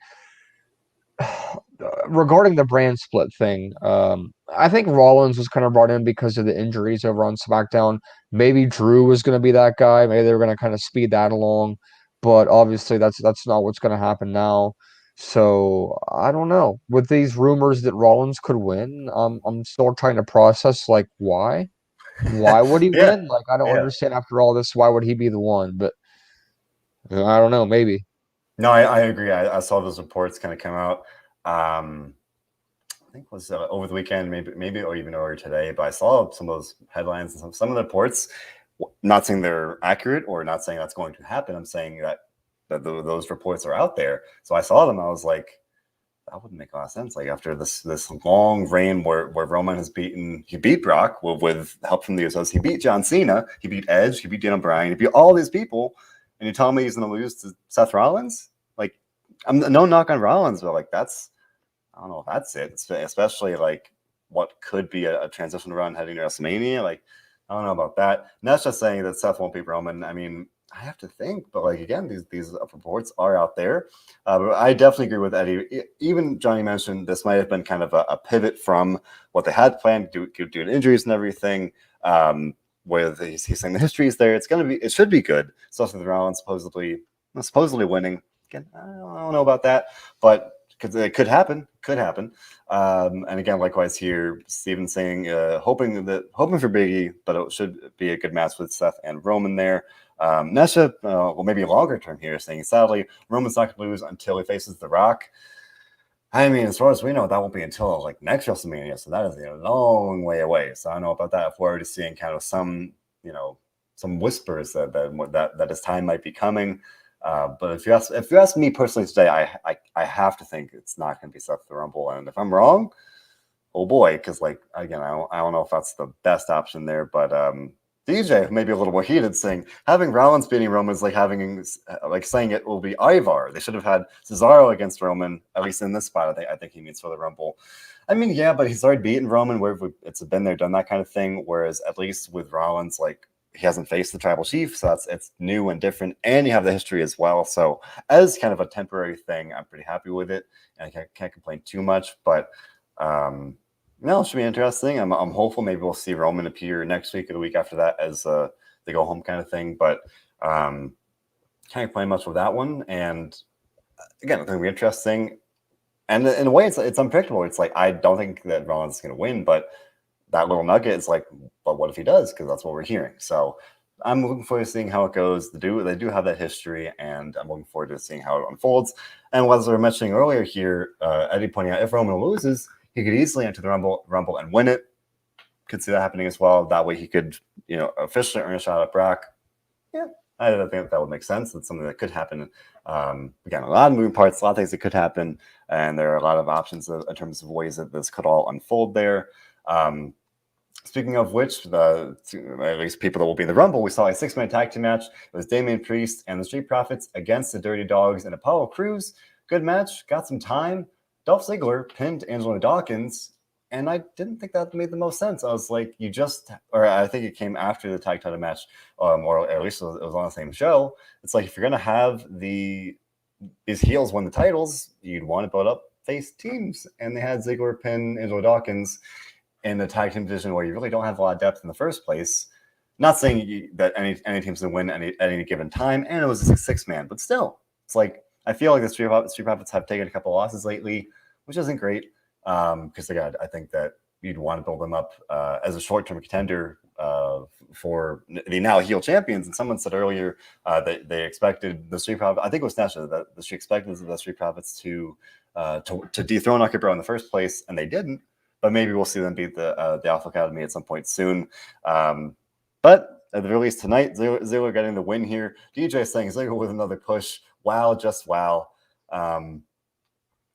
regarding the brand split thing, I think Rollins was kind of brought in because of the injuries over on SmackDown. Maybe Drew was going to be that guy. Maybe they were going to kind of speed that along, but obviously that's not what's going to happen now. So I don't know. With these rumors that Rollins could win, I'm still trying to process like why? Why would he Yeah, win? Like I don't yeah. understand after all this, why would he be the one? But I don't know, maybe. No, I agree. I saw those reports kind of come out. Um, I think it was over the weekend, maybe or even earlier today. But I saw some of those headlines and some of the reports. Not saying they're accurate or not saying that's going to happen. I'm saying those reports are out there. So I saw them. I was like, that wouldn't make a lot of sense. Like after this long reign where Roman he beat Brock with help from the Usos. He beat John Cena. He beat Edge. He beat Daniel Bryan. He beat all these people. And you tell me he's going to lose to Seth Rollins? Like, I'm no knock on Rollins, but like I don't know if that's it. Especially like what could be a transition run heading to WrestleMania. Like, I don't know about that. And that's just saying that Seth won't beat Roman. I mean, I have to think, but like again, these reports are out there. But I definitely agree with Eddie. Even Johnny mentioned this might have been kind of a pivot from what they had planned due to injuries and everything. Where he's saying the history is there, it should be good. Especially the Rollins supposedly winning. Again, I don't know about that, but because it could happen. And again, likewise here, Steven saying hoping for Biggie, but it should be a good match with Seth and Roman there. Nesha, well, maybe longer term here, saying sadly Roman's not going to lose until he faces The Rock. I mean, as far as we know, that won't be until like next WrestleMania, so that is a long way away. So I don't know about that. If we're already seeing kind of some whispers that his time might be coming. But if you ask me personally today, I have to think it's not going to be Seth the Rumble. And if I'm wrong, oh boy, because like again, I don't know if that's the best option there. But DJ maybe a little more heated, saying having Rollins beating Roman is like saying it will be Ivar. They should have had Cesaro against Roman, at least in this spot. I think he means for the Rumble. I mean, yeah, but he's already beaten Roman. Where it's been there, done that kind of thing. Whereas at least with Rollins, like he hasn't faced the tribal chief, so it's new and different, and you have the history as well. So as kind of a temporary thing, I'm pretty happy with it, and I can't complain too much. But no, it should be interesting. I'm hopeful maybe we'll see Roman appear next week or the week after that as they go home kind of thing. But can't complain much with that one. And again, it's going to be interesting. And in a way, it's unpredictable. It's like I don't think that Rollins is going to win, but that little nugget is like, but what if he does? Because that's what we're hearing. So I'm looking forward to seeing how it goes. They do have that history, and I'm looking forward to seeing how it unfolds. And as we were mentioning earlier here, Eddie pointing out if Roman loses, he could easily enter the Rumble and win it. Could see that happening as well. That way he could, officially earn a shot at Brock. Yeah, I don't think that would make sense. It's something that could happen. Again, a lot of moving parts, a lot of things that could happen, and there are a lot of options in terms of ways that this could all unfold there. Speaking of which, at least people that will be in the Rumble, we saw a 6-man tag team match. It was Damian Priest and the Street Profits against the Dirty Dogs and Apollo Crews. Good match, got some time. Dolph Ziggler pinned Angelo Dawkins, and I didn't think that made the most sense. I was like, I think it came after the tag title match, or at least it was on the same show. It's like if you're gonna have these heels win the titles, you'd want to build up face teams, and they had Ziggler pin Angelo Dawkins in the tag team division where you really don't have a lot of depth in the first place. Not saying that any team's going to win at any given time, and it was a 6-man, but still, it's like I feel like the Street Profits have taken a couple of losses lately, which isn't great. Because again, I think that you'd want to build them up as a short-term contender for the now heel champions. And someone said earlier that they expected the Street Profits. I think it was Nasha that she expected the Street Profits to dethrone Akibra in the first place, and they didn't. But maybe we'll see them beat the Alpha Academy at some point soon. But at the very least tonight, Ziggler getting the win here. DJ saying Ziggler with another push. Wow, just wow.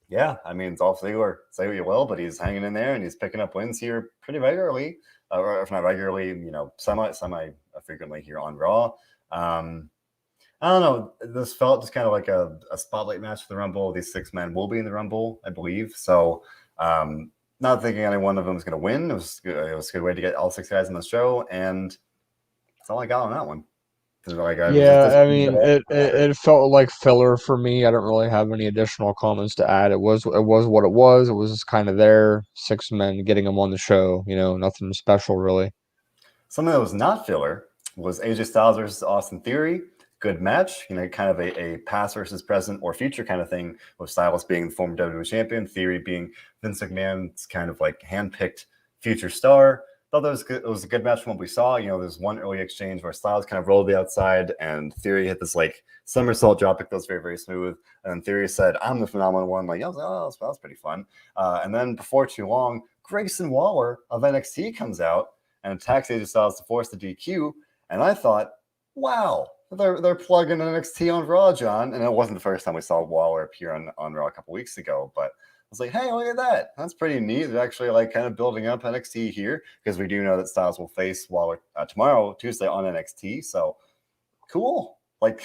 Yeah, I mean, Dolph Ziggler, say what you will, but he's hanging in there and he's picking up wins here pretty regularly, or if not regularly, semi frequently here on Raw. I don't know. This felt just kind of like a spotlight match for the Rumble. These 6 men will be in the Rumble, I believe. So, not thinking any one of them is going to win. It was a good way to get all 6 guys on the show, and that's all I got on that one. Like, Yeah, I mean, it felt like filler for me. I don't really have any additional comments to add. It was what it was. It was kind of there. 6 men getting them on the show. Nothing special really. Something that was not filler was AJ Styles versus Austin Theory. Good match, kind of a past versus present or future kind of thing, with Styles being the former WWE champion, Theory being Vince McMahon's kind of like handpicked future star. Thought that was good. It was a good match from what we saw. There's one early exchange where Styles kind of rolled the outside and Theory hit this like somersault dropkick that was very, very smooth. And Theory said, "I'm the phenomenal one." Like, I was like, oh, that was pretty fun. And then before too long, Grayson Waller of NXT comes out and attacks AJ Styles to force the DQ. And I thought, wow, they're plugging NXT on Raw, John. And it wasn't the first time we saw Waller appear on Raw a couple weeks ago, but I was like, hey, look at that. That's pretty neat. They're actually like kind of building up NXT here, because we do know that Styles will face Waller tomorrow, Tuesday, on NXT. So cool. Like,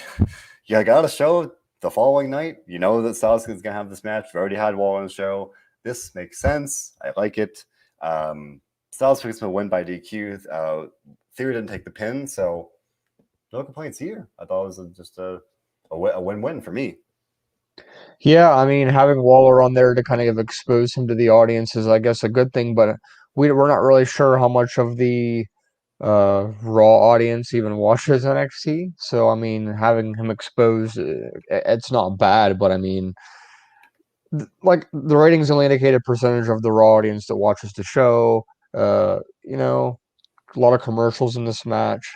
you got a show the following night. You know that Styles is going to have this match. We've already had Waller on the show. This makes sense. I like it. Styles picks up a win by DQ. Theory didn't take the pin, so no complaints here. I thought it was just a win-win for me. Yeah, I mean, having Waller on there to kind of expose him to the audience is, I guess, a good thing, but we're not really sure how much of the Raw audience even watches NXT. So, I mean, having him exposed, it's not bad, but I mean, like the ratings only indicate a percentage of the Raw audience that watches the show. A lot of commercials in this match.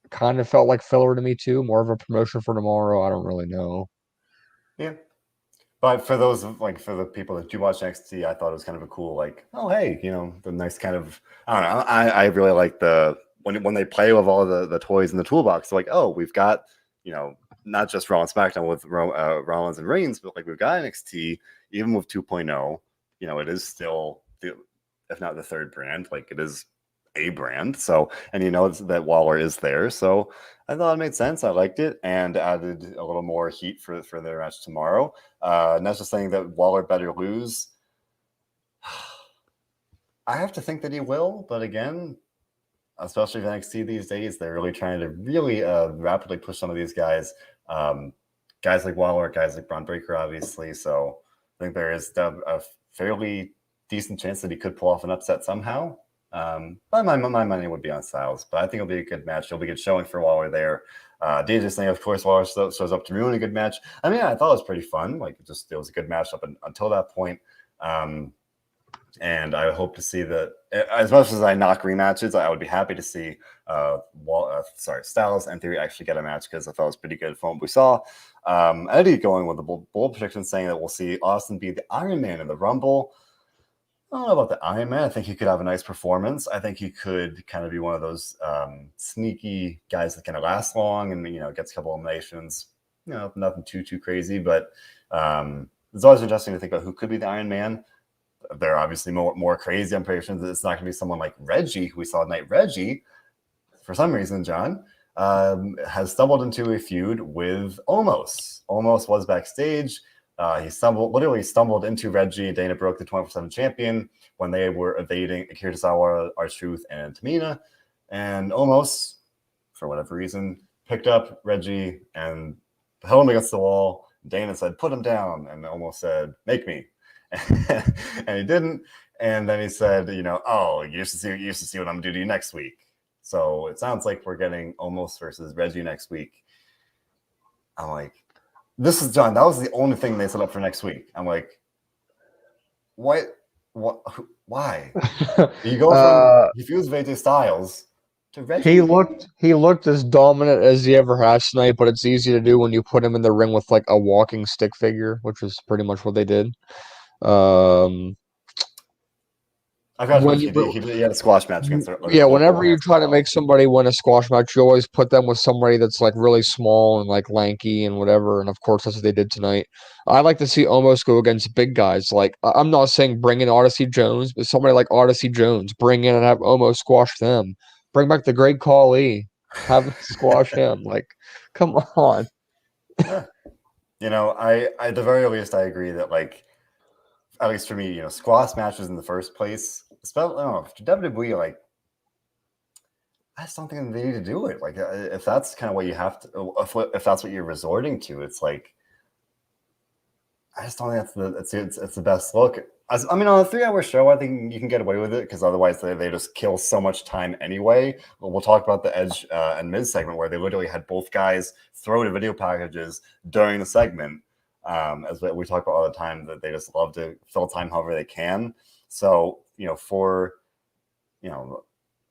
Kind of felt like filler to me too. More of a promotion for tomorrow. I don't really know. Yeah. But for for the people that do watch NXT, I thought it was kind of a cool, like, oh, hey, the nice kind of, I don't know. I really like when they play with all the toys in the toolbox. Like, oh, we've got, not just Raw and SmackDown with Rollins and Reigns, but like we've got NXT, even with 2.0, it is still, if not the third brand, like it is a brand. So, and that Waller is there. So I thought it made sense. I liked it, and added a little more heat for their match tomorrow. Not just saying that Waller better lose. I have to think that he will, but again, especially with NXT these days, they're really trying to really rapidly push some of these guys. Guys like Waller, guys like Braun Breaker, obviously. So I think there is a fairly decent chance that he could pull off an upset somehow. But my money would be on Styles, but I think it'll be a good match. It'll be a good showing for Waller there. DJ saying, of course, Waller shows up to ruin a good match. I mean, I thought it was pretty fun. Like, it was a good match up until that point. And I hope to see that, as much as I knock rematches, I would be happy to see Styles and Theory actually get a match, because I thought it was pretty good from what we saw. Eddie going with the bold prediction, saying that we'll see Austin be the Iron Man in the Rumble. I don't know about the Iron Man. I think he could have a nice performance. I think he could kind of be one of those sneaky guys that kind of last long and gets a couple eliminations. Nothing too crazy, but it's always interesting to think about who could be the Iron Man. They're obviously more crazy. I'm pretty sure that it's not going to be someone like Reggie, who we saw tonight. Reggie, for some reason, John, has stumbled into a feud with Omos. Omos was backstage. He literally stumbled into Reggie and Dana Brooke, the 24/7 champion, when they were evading Akira Tozawa, R-Truth, and Tamina. And Omos, for whatever reason, picked up Reggie and held him against the wall. Dana said, "Put him down," and Omos said, "Make me." And he didn't. And then he said, "Oh, you used to see what I'm gonna do to you next week." So it sounds like we're getting Omos versus Reggie next week. I'm like, this is John. That was the only thing they set up for next week. I'm like, what? Why? You go from he feuds with AJ Styles to Reggie. He looked as dominant as he ever has tonight, but it's easy to do when you put him in the ring with like a walking stick figure, which is pretty much what they did. I forgot he had a squash match against yeah, whenever you try to make somebody win a squash match, you always put them with somebody that's like really small and like lanky and whatever. And of course, that's what they did tonight. I like to see Omos go against big guys. Like, I'm not saying bring in Odyssey Jones, but somebody like Odyssey Jones, bring in and have Omos squash them. Bring back the Great Khali, have squash him. Like, come on. Yeah. I at the very least, I agree that, like, at least for me, squash matches in the first place, especially, I don't know, WWE, like, I just don't think they need to do it. Like, if that's kind of what you have to, if that's what you're resorting to, it's like, I just don't think it's the best look. I mean, on a 3 hour show, I think you can get away with it because otherwise they just kill so much time anyway. We'll talk about the Edge and Miz segment where they literally had both guys throw to video packages during the segment. As we talk about all the time, that they just love to fill time however they can. So, for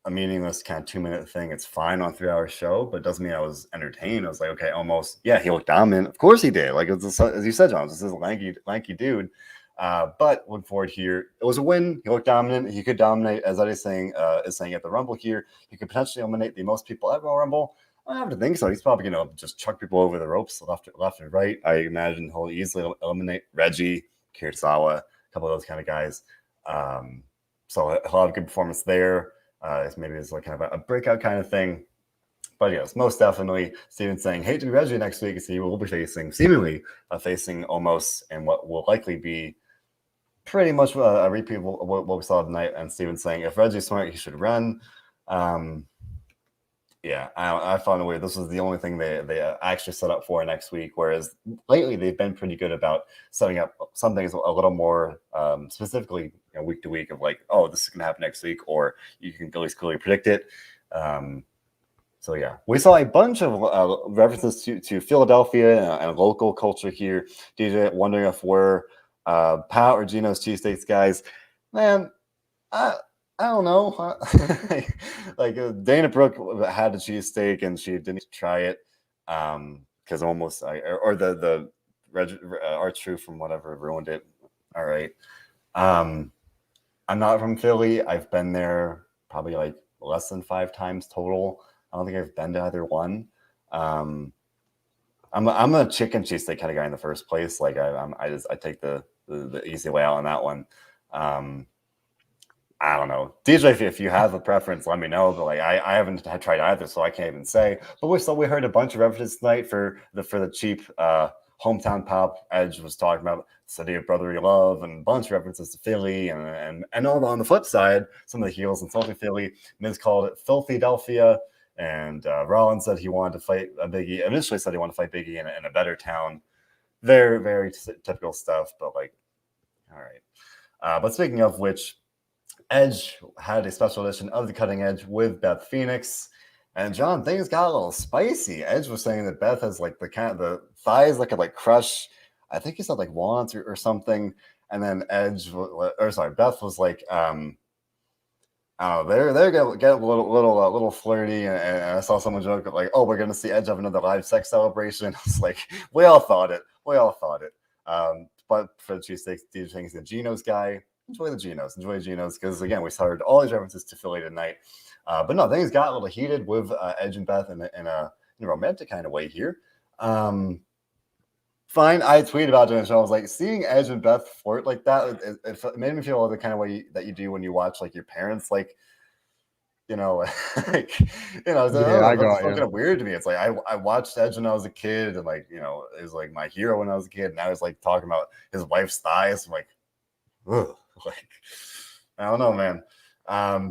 a meaningless kind of 2 minute thing, it's fine on a 3 hour show, but it doesn't mean I was entertained. I was like, okay, almost, yeah, he looked dominant. Of course he did. Like, as you said, John, this is a lanky dude. But looking forward here, it was a win. He looked dominant. He could dominate, as Eddie is saying at the Rumble here. He could potentially eliminate the most people at Royal Rumble. I don't have to think so. He's probably going to just chuck people over the ropes left and right. I imagine he'll easily eliminate Reggie, Kirisawa, a couple of those kind of guys. So he'll have a good performance there. Maybe it's like kind of a breakout kind of thing. But yes, most definitely, Steven saying, hate to be Reggie next week. He will be seemingly facing Omos and what will likely be pretty much a repeat of what we saw tonight. And Steven saying, if Reggie's smart, he should run. Yeah, I found it weird. This was the only thing they actually set up for next week, whereas lately they've been pretty good about setting up some things a little more specifically week to week of like, oh, this is going to happen next week, or you can at least clearly predict it. So yeah, we saw a bunch of references to Philadelphia and local culture here. DJ wondering if we're Pat or Gino's cheesesteaks guys. Man, I don't know. Like Dana Brooke had a cheesesteak and she didn't try it because almost the R-Truth from whatever ruined it. All right. I'm not from Philly. I've been there probably like less than 5 times total. I don't think I've been to either one. I'm a chicken cheesesteak kind of guy in the first place. Like I take the easy way out on that one. I don't know, DJ. If you have a preference, let me know. But like I haven't tried either, so I can't even say. But we heard a bunch of references tonight for the cheap hometown pop. Edge was talking about the city of brotherly love and a bunch of references to Philly and on the flip side, some of the heels insulting Philly. Miz called it Filthydelphia, and Rollins said he wanted to fight Biggie. Initially said he wanted to fight Biggie in a better town. Very, very typical stuff. But like, all right. But speaking of which, Edge had a special edition of the Cutting Edge with Beth Phoenix, and John, things got a little spicy. Edge was saying that Beth has like the thighs that could like crush. I think he said like walnuts or something, and then Beth was like, they're gonna get a little flirty, and I saw someone joke like, oh, we're gonna see Edge have another live sex celebration. It's like we all thought it. But for the cheesesteaks, DJ thinks the Geno's guy. Enjoy the Genos, because again, we started all these references to Philly tonight. But no, things got a little heated with Edge and Beth in a romantic kind of way here. Fine, I tweeted about it, and I was like, seeing Edge and Beth flirt like that, it made me feel the kind of way that you do when you watch like your parents, like, like, it's kind of weird to me. It's like I watched Edge when I was a kid, and like, it was like my hero when I was a kid, and I was like talking about his wife's thighs. I'm like, ugh. Like, I don't know, man.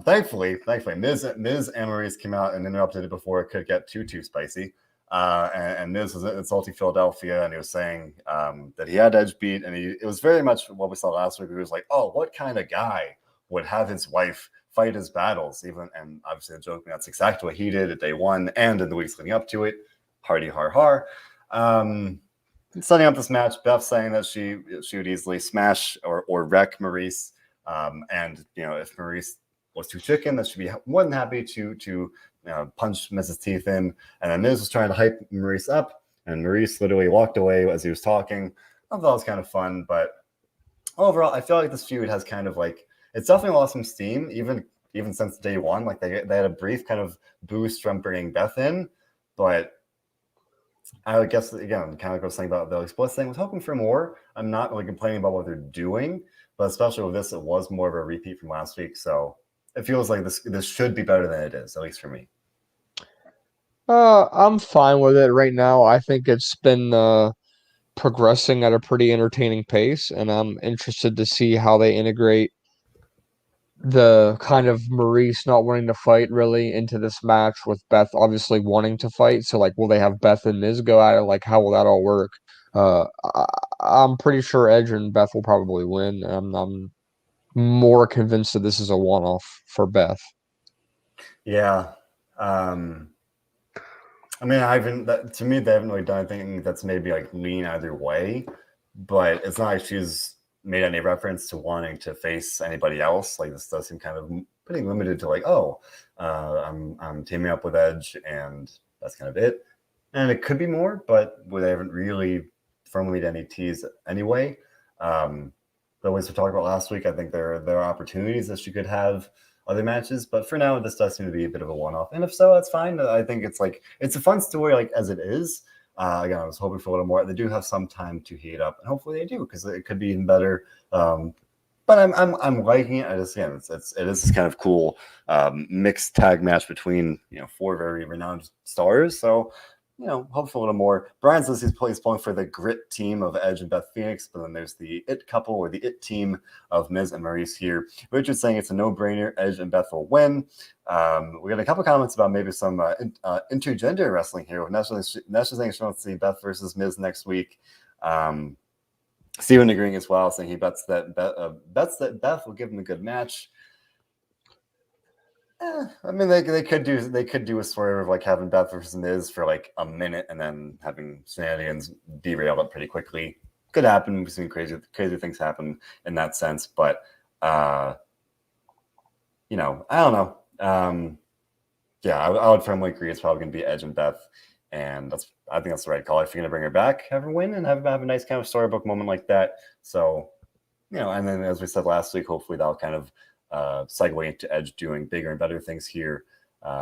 Thankfully, Miz and Maurice came out and interrupted it before it could get too spicy. And Miz was insulting Philadelphia, and he was saying that he had Edge beat, and it was very much what we saw last week. He was like, "Oh, what kind of guy would have his wife fight his battles?" And obviously, the joke, that's exactly what he did at day one and in the weeks leading up to it. Hardy har har. Setting up this match, Beth saying that she would easily smash or wreck Maurice, and if Maurice was too chicken, that she'd be more than happy to punch Miz's teeth in. And then Miz was trying to hype Maurice up, and Maurice literally walked away as he was talking. I thought it was kind of fun, but overall, I feel like this feud has kind of like, it's definitely lost some steam, even since day one. Like they had a brief kind of boost from bringing Beth in, but I would guess, again, kind of goes saying about the Bliss thing, was hoping for more. I'm not really complaining about what they're doing, but especially with this, it was more of a repeat from last week. So it feels like this should be better than it is, at least for me. I'm fine with it right now. I think it's been progressing at a pretty entertaining pace, and I'm interested to see how they integrate the kind of Maurice not wanting to fight really into this match with Beth obviously wanting to fight. So like, will they have Beth and Miz go at it? Like, how will that all work? I'm pretty sure Edge and Beth will probably win. I'm more convinced that this is a one-off for Beth. Yeah. I mean, to me, they haven't really done anything that's maybe like lean either way, but it's not like she's made any reference to wanting to face anybody else. Like, this does seem kind of pretty limited to like, oh, I'm teaming up with Edge, and that's kind of it. And it could be more, but they haven't really firmly made any tease anyway. But as we talked about last week, I think there are opportunities that she could have other matches, but for now, this does seem to be a bit of a one-off. And if so, that's fine. I think it's a fun story, like as it is. Again, I was hoping for a little more. They do have some time to heat up, and hopefully they do, because it could be even better. But I'm liking it. It is this kind of cool mixed tag match between four very renowned stars. So hopefully a little more. Brian says he's pulling for the grit team of Edge and Beth Phoenix, but then there's the it couple or the it team of Miz and Maurice here. Richard's saying it's a no-brainer. Edge and Beth will win. We got a couple comments about maybe some intergender wrestling here. National saying she wants to see Beth versus Miz next week. Steven agreeing as well, saying he bets that Beth will give him a good match. I mean, they could do a sort of like having Beth versus Miz for like a minute and then having shenanigans derail it pretty quickly. Could happen. We've seen crazy things happen in that sense, but I don't know. Yeah, I would firmly agree. It's probably going to be Edge and Beth, and I think that's the right call. If you're going to bring her back, have her win and have a nice kind of storybook moment like that. So, and then as we said last week, hopefully that'll kind of segue into Edge doing bigger and better things here.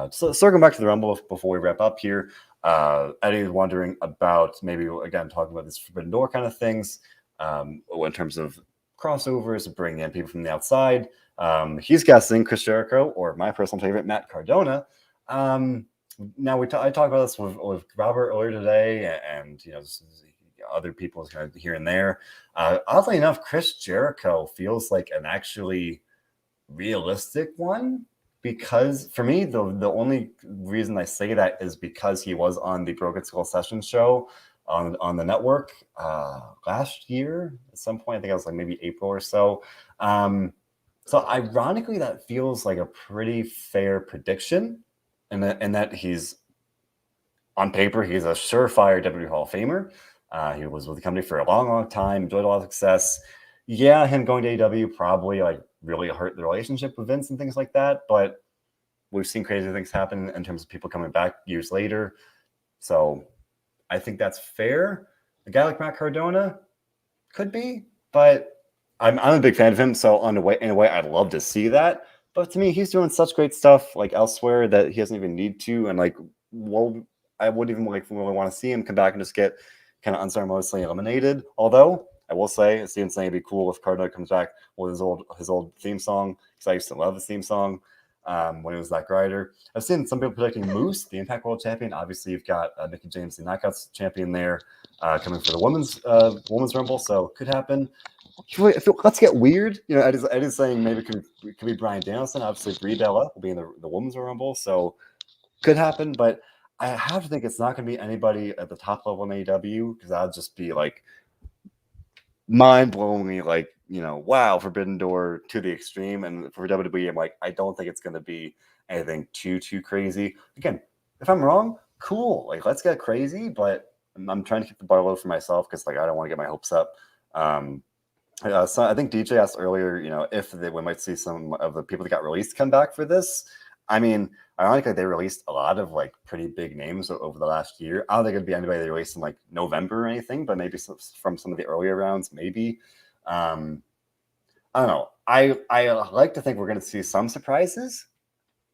So circling back to the Rumble before we wrap up here, Eddie is wondering about maybe, again, talking about this Forbidden Door kind of things in terms of crossovers, bringing in people from the outside. He's guessing Chris Jericho or my personal favorite, Matt Cardona. Now I talked about this with Robert earlier today, and other people kind of here and there. Oddly enough, Chris Jericho feels like an actually realistic one, because for me the only reason I say that is because he was on the Broken Skull Sessions show on the network last year at some point. I think it was like maybe April or so. So ironically, that feels like a pretty fair prediction, and that he's on paper he's a surefire WWE Hall of Famer. He was with the company for a long time, enjoyed a lot of success. Yeah, him going to AEW probably like really hurt the relationship with Vince and things like that, but we've seen crazy things happen in terms of people coming back years later. So I think that's fair. A guy like Matt Cardona could be, but I'm a big fan of him. So in a way, I'd love to see that. But to me, he's doing such great stuff like elsewhere that he doesn't even need to. And like, well, I wouldn't even really want to see him come back and just get kind of unceremoniously eliminated. Although I will say, Steven's saying it'd be cool if Cardona comes back with his old theme song, because I used to love his theme song when it was Zack Ryder. I've seen some people predicting Moose, the Impact World Champion. Obviously, you've got Mickie James, the Knockouts Champion, there coming for the women's Rumble, so could happen. Let's get weird. Eddie's saying maybe it could be Bryan Danielson. Obviously, Brie Bella will be in the women's Rumble, so could happen. But I have to think it's not going to be anybody at the top level in AEW, because that'd just be like mind-blowingly, like, wow, Forbidden Door to the extreme. And for WWE, I'm like, I don't think it's going to be anything too crazy. Again, if I'm wrong, cool, like, let's get crazy, but I'm trying to keep the bar low for myself, because like I don't want to get my hopes up. So I think DJ asked earlier, if we might see some of the people that got released come back for this. I mean, ironically, they released a lot of like pretty big names over the last year. I don't think it'd be anybody they released in like November or anything, but maybe from some of the earlier rounds, maybe. I don't know. I like to think we're going to see some surprises,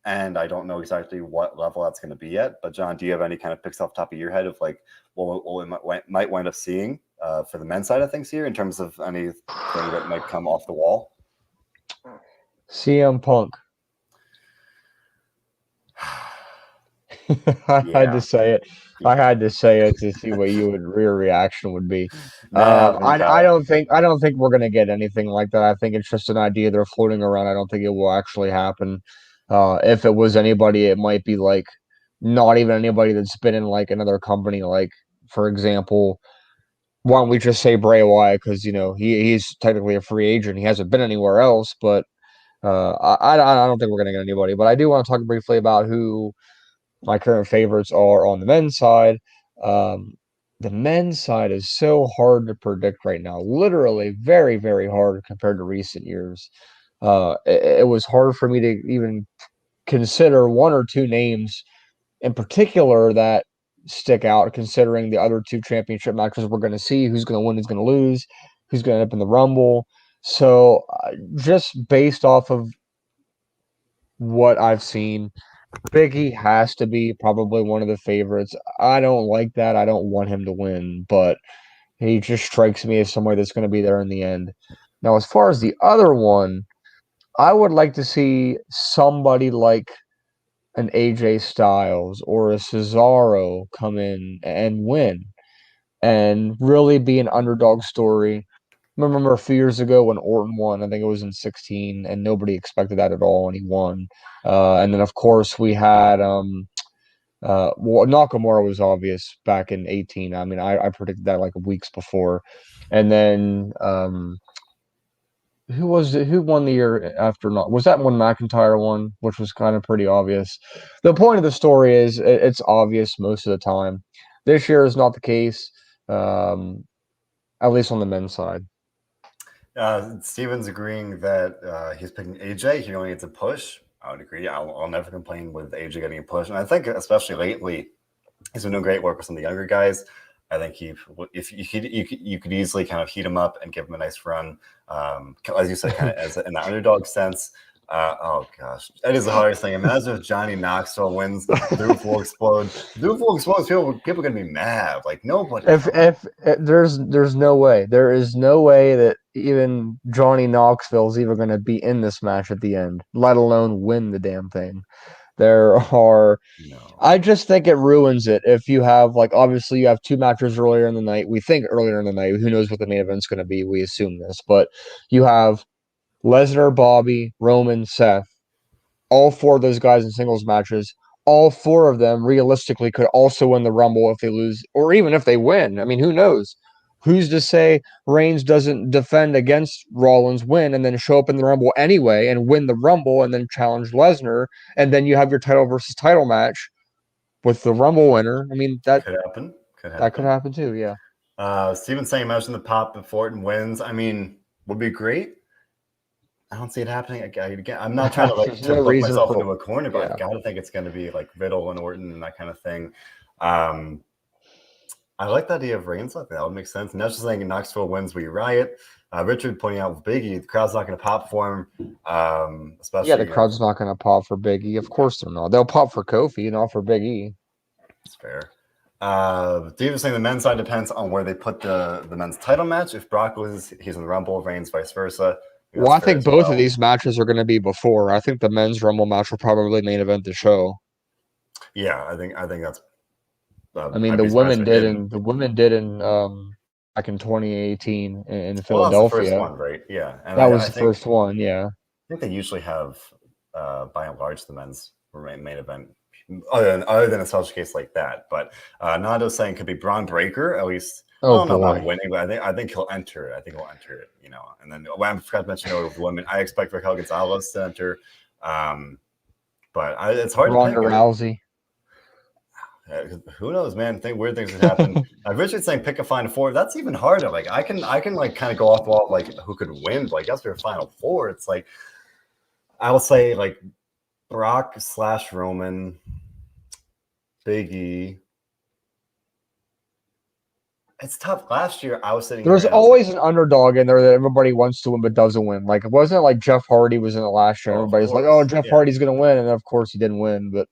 and I don't know exactly what level that's going to be yet. But John, do you have any kind of picks off the top of your head of like what we might wind up seeing for the men's side of things here in terms of anything that might come off the wall? CM Punk. I had to Yeah, say it. I yeah. had to say it to see what your reaction would be. Nah, I think I don't think we're gonna get anything like that. I think it's just an idea they're floating around. I don't think it will actually happen. If it was anybody, it might be like not even anybody that's been in like another company. Like for example, why don't we just say Bray Wyatt because he's technically a free agent. He hasn't been anywhere else, but I don't think we're gonna get anybody. But I do want to talk briefly about who my current favorites are on the men's side. Um, the men's side is so hard to predict right now. Literally, very, very hard compared to recent years. It was hard for me to even consider one or two names in particular that stick out, considering the other two championship matches we're going to see, who's going to win, who's going to lose, who's going to end up in the Rumble. So, just based off of what I've seen, Biggie has to be probably one of the favorites. I don't like that. I don't want him to win, but he just strikes me as somebody that's going to be there in the end. Now, as far as the other one, I would like to see somebody like an AJ Styles or a Cesaro come in and win and really be an underdog story. I remember a few years ago when Orton won, I think it was in 16, and nobody expected that at all, and he won. And then, of course, we had well, Nakamura was obvious back in 18. I mean, I predicted that like weeks before. And then who won the year after? Not was that when McIntyre won, which was kind of pretty obvious. The point of the story is it's obvious most of the time. This year is not the case, um, at least on the men's side. Steven's agreeing that he's picking AJ. He only gets a push. I would agree. I'll never complain with AJ getting a push. And I think, especially lately, he's been doing great work with some of the younger guys. I think if you could easily kind of heat him up and give him a nice run, as you said, kind of as in the underdog sense. Oh gosh, that is the hardest thing. Imagine if Johnny Knoxville wins, the roof will explode. The roof will explode. People are gonna be mad. Like nobody. If there's no way, there is no way that even Johnny Knoxville is even going to be in this match at the end, let alone win the damn thing. There are No. I just think it ruins it if you have like obviously you have two matches earlier in the night. We think earlier in the night. Who knows what the main event's going to be? We assume this, but you have Lesnar, Bobby, Roman, Seth. All four of those guys in singles matches. All four of them realistically could also win the Rumble if they lose, or even if they win. I mean, who knows? Who's to say Reigns doesn't defend against Rollins, win, and then show up in the Rumble anyway and win the Rumble and then challenge Lesnar, and then you have your title versus title match with the Rumble winner. I mean, Could happen. Could that could happen. happen too. Yeah. Steven saying imagine the pop if Orton wins. I mean, would be great. I don't see it happening again. I'm not trying to There's to no book reason myself for into a corner, but yeah. I've got to think it's going to be like Riddle and Orton and that kind of thing. I like the idea of Reigns. Like that would make sense. And that's just saying Knoxville wins, we riot. Richard pointing out with Biggie, the crowd's not going to pop for him, especially. Yeah, the crowd's not going to pop for Big E. Of course they're not. They'll pop for Kofi, not for Big E. It's fair. Steve was saying the men's side depends on where they put the men's title match. If Brock loses, he's in the Rumble, Reigns vice versa. Well, I think both of these matches are going to be before. I think the men's Rumble match will probably main event the show. Yeah, I think that's. I mean, the women did in back in 2018 in Well, that's the first Philadelphia. one, right? Yeah, and That was I the think first one. Yeah. I think they usually have, by and large, the men's main event, other than a special case like that. But Nando's saying it could be Braun Breaker. At least I Oh don't know about boy. winning, but I think he'll enter. I think he'll enter it. You know, and then I forgot to mention with women, I expect Raquel Gonzalez to enter. But it's hard to Ronda pick. Rousey. Who knows, man? Weird things could happen. Richard's saying pick a final four. That's even harder. Like I can like kind of go off the wall like who could win. But like after a final four, it's like I will say like Brock / Roman, Big E. It's tough. Last year I was sitting. There's always an underdog in there that everybody wants to win but doesn't win. Like it wasn't like Jeff Hardy was in it last year. Everybody's like, "Oh, Jeff Hardy's gonna win," and of course he didn't win. But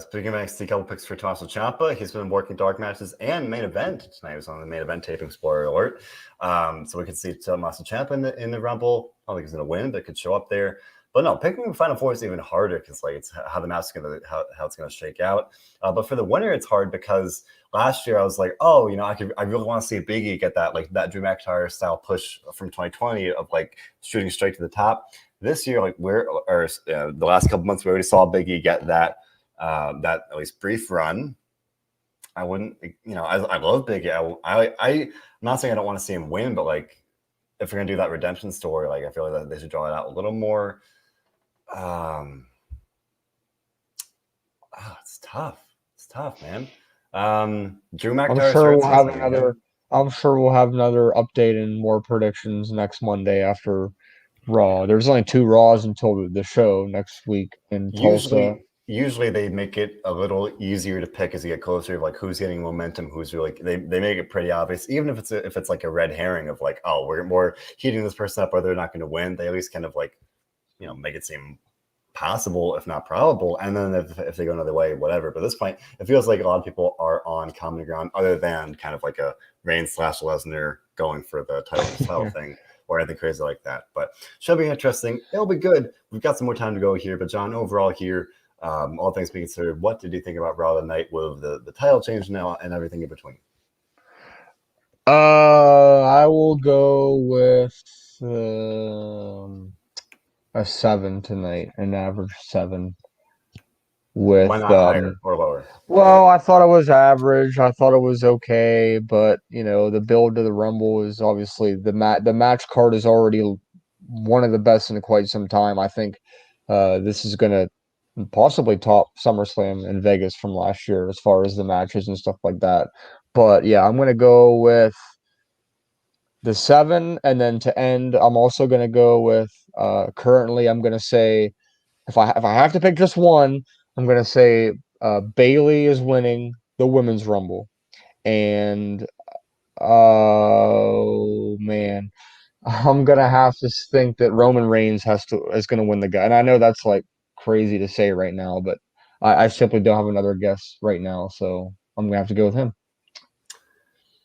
speaking of NXT, couple picks for Tommaso Ciampa. He's been working dark matches and main event tonight. He was on the main event taping. Spoiler alert. So we could see Tommaso Ciampa in the Rumble. I don't think he's going to win, but could show up there. But no, picking the Final Four is even harder because like it's how the match gonna how it's gonna shake out. But for the winner, it's hard because last year I was like, oh, I really want to see Big E get that Drew McIntyre style push from 2020 of like shooting straight to the top. This year, like the last couple months, we already saw Big E get that at least brief run. I wouldn't, I love Big E. I'm not saying I don't want to see him win, but like if we're gonna do that redemption story, like I feel like they should draw it out a little more. It's tough. It's tough, man. Drew McIntyre. I'm sure we'll have another update and more predictions next Monday after Raw. There's only 2 Raws until the show next week in Tulsa. Usually they make it a little easier to pick as you get closer, like who's getting momentum, who's really they make it pretty obvious, even if it's like a red herring of like, oh, we're heating this person up or they're not going to win. They at least kind of like, make it seem possible, if not probable. And then if they go another way, whatever. But at this point, it feels like a lot of people are on common ground other than kind of like a Reigns/Lesnar going for the title thing or anything crazy like that. But should be interesting. It'll be good. We've got some more time to go here. But John, overall here, all things being considered, what did you think about Raw tonight with the title change now and everything in between? I will go with a 7 tonight, an average 7. With why not higher or lower? Well, I thought it was average. I thought it was okay, but the build to the Rumble is obviously the match card is already one of the best in quite some time. I think this is gonna possibly top SummerSlam in Vegas from last year as far as the matches and stuff like that. But yeah, I'm gonna go with the 7, and then to end, I'm also gonna go with currently I'm gonna say if I have to pick just one, I'm gonna say Bailey is winning the Women's Rumble, and oh man, I'm gonna have to think that Roman Reigns is gonna win the guy. And I know that's like crazy to say right now, but I simply don't have another guess right now, so I'm gonna have to go with him.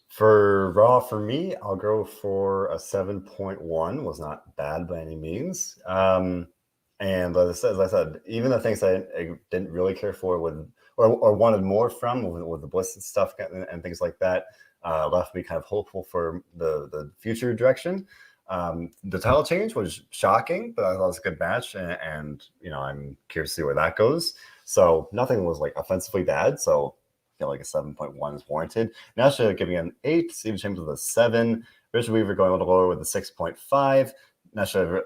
For Raw, for me, I'll go for a 7.1. Was not bad by any means. And as I said, even the things I didn't really care for or wanted more from with the Bliss and stuff and things like that left me kind of hopeful for the future direction. The title change was shocking, but I thought it was a good match, and I'm curious to see where that goes. So nothing was like offensively bad. So I feel like a 7.1 is warranted. Nasha giving an 8, Steven Chambers with a 7, Richard Weaver going a little lower with a 6.5. Nasha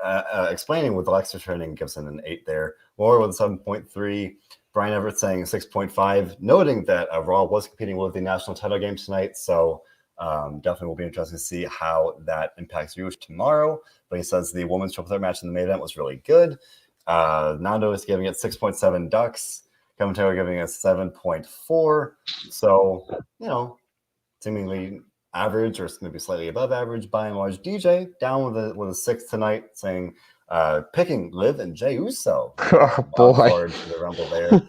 explaining with Alexa turning gives him an 8 there. Laura with a 7.3. Brian Everett saying 6.5, noting that Raw was competing with the national title game tonight. So definitely will be interesting to see how that impacts you tomorrow. But he says the women's triple threat match in the main event was really good. Nando is giving it 6.7 ducks. Kevin Taylor giving it 7.4. So, seemingly average or maybe slightly above average by and large. DJ down with a 6 tonight, saying picking Liv and Jey Uso. Oh boy, for the Rumble there.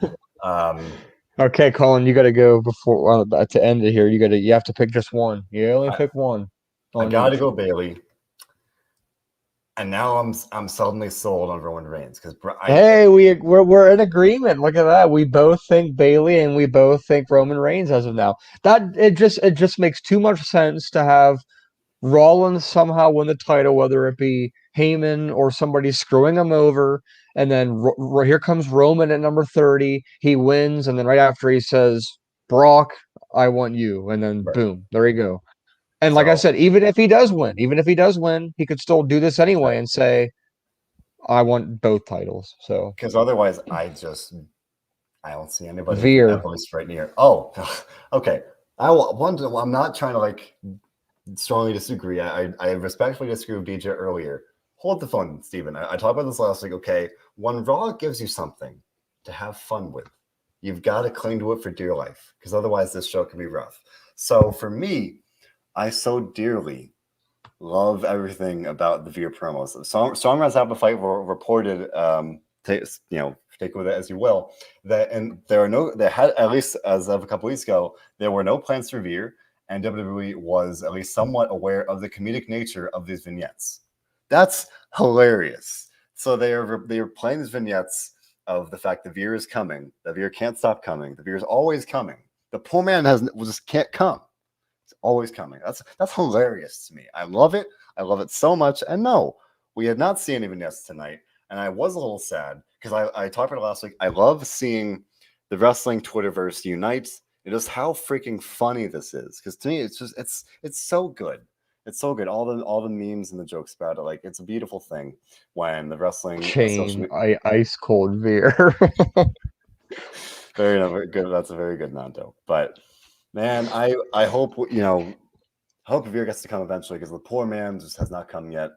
Okay, Colin, you got to go before to end it here. You have to pick just one. You only pick one. I got to go Bailey. And now I'm suddenly sold on Roman Reigns because we're in agreement. Look at that. We both think Bailey and we both think Roman Reigns as of now. It just makes too much sense to have Rollins somehow win the title, whether it be Heyman or somebody screwing him over, and then here comes Roman at number 30. He wins, and then right after he says, "Brock, I want you," and then boom, there you go. And like I said, even if he does win, he could still do this anyway and say, I want both titles. So because otherwise, I don't see anybody Veer right near. Oh, okay. I'm not trying to like strongly disagree. I respectfully disagree with DJ earlier. Hold the phone, Steven. I talked about this last week. Okay, when Raw gives you something to have fun with, you've got to cling to it for dear life because otherwise this show can be rough. So for me, I so dearly love everything about the Veer promos. Stormraz out the fight were reported, take with it as you will, that and there had at least as of a couple weeks ago, there were no plans for Veer, and WWE was at least somewhat aware of the comedic nature of these vignettes. That's hilarious So they are playing these vignettes of the fact the Veer is coming. The Veer can't stop coming. The Veer is always coming. The poor man just can't come. It's always coming. That's hilarious to me. I love it. I love it so much. And no, we have not seen any vignettes tonight. And I was a little sad because I talked about it last week. I love seeing the wrestling Twitterverse unite. And just how freaking funny this is. Because to me, it's so good. It's so good. All the memes and the jokes about it. Like, it's a beautiful thing when the wrestling Chain, ice cold Veer. very good. That's a very good Nando. But man, I hope hope Veer gets to come eventually because the poor man just has not come yet.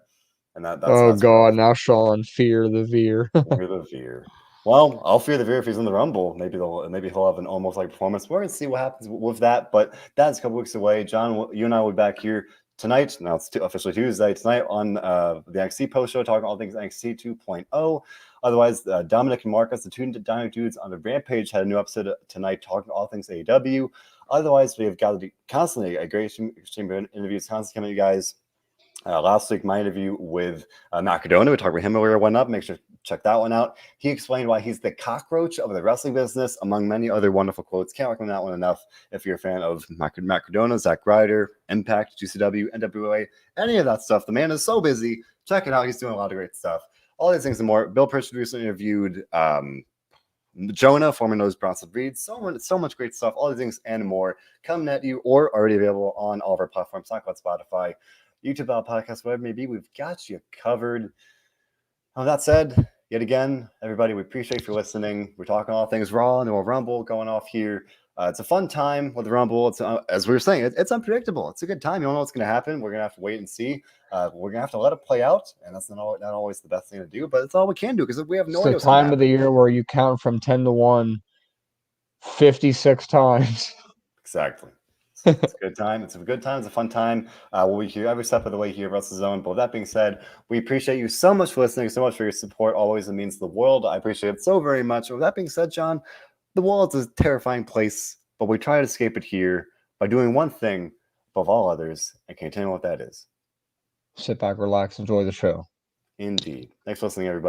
And that's God, rough. now Sean, fear the Veer. Fear the Veer. Well, I'll fear the Veer if he's in the Rumble. Maybe he'll have an almost like performance. We're gonna see what happens with that. But that's a couple weeks away. John, you and I will be back here tonight. Now it's officially Tuesday tonight on the NXT post show, talking all things NXT 2.0. Otherwise, Dominic and Marcus, the two Dynamic Dudes on the Rampage, had a new episode tonight talking all things AEW. Otherwise, we have got constantly a great exchange of interviews constantly coming to you guys. Last week, my interview with Matt Cardona, we talked about him earlier, went up. Make sure to check that one out. He explained why he's the cockroach of the wrestling business, among many other wonderful quotes. Can't recommend that one enough if you're a fan of Matt Cardona, Zack Ryder, Impact, GCW, NWA, any of that stuff. The man is so busy. Check it out. He's doing a lot of great stuff. All these things and more. Bill Pritchard recently interviewed Jonah, former Nose Bronson Reed. So much great stuff. All these things and more coming at you or already available on all of our platforms, SoundCloud, Spotify, YouTube, podcast, whatever it may be. We've got you covered. That said, yet again, everybody, we appreciate you for listening. We're talking all things Raw and the Royal Rumble going off here. It's a fun time with the Rumble. It's as we were saying, it's unpredictable. It's a good time. You don't know what's going to happen. We're going to have to wait and see. We're going to have to let it play out, and that's not always the best thing to do, but it's all we can do because we have no idea. It's the time of the year where you count from 10 to 1 56 times. Exactly. It's a good time. It's a good time. It's a fun time. We'll be here every step of the way here at WrestleZone. But with that being said, we appreciate you so much for listening, so much for your support. Always, it means the world. I appreciate it so very much. With that being said, John, the world is a terrifying place, but we try to escape it here by doing one thing above all others. And can you tell me what that is? Sit back, relax, enjoy the show. Indeed. Thanks for listening, everybody.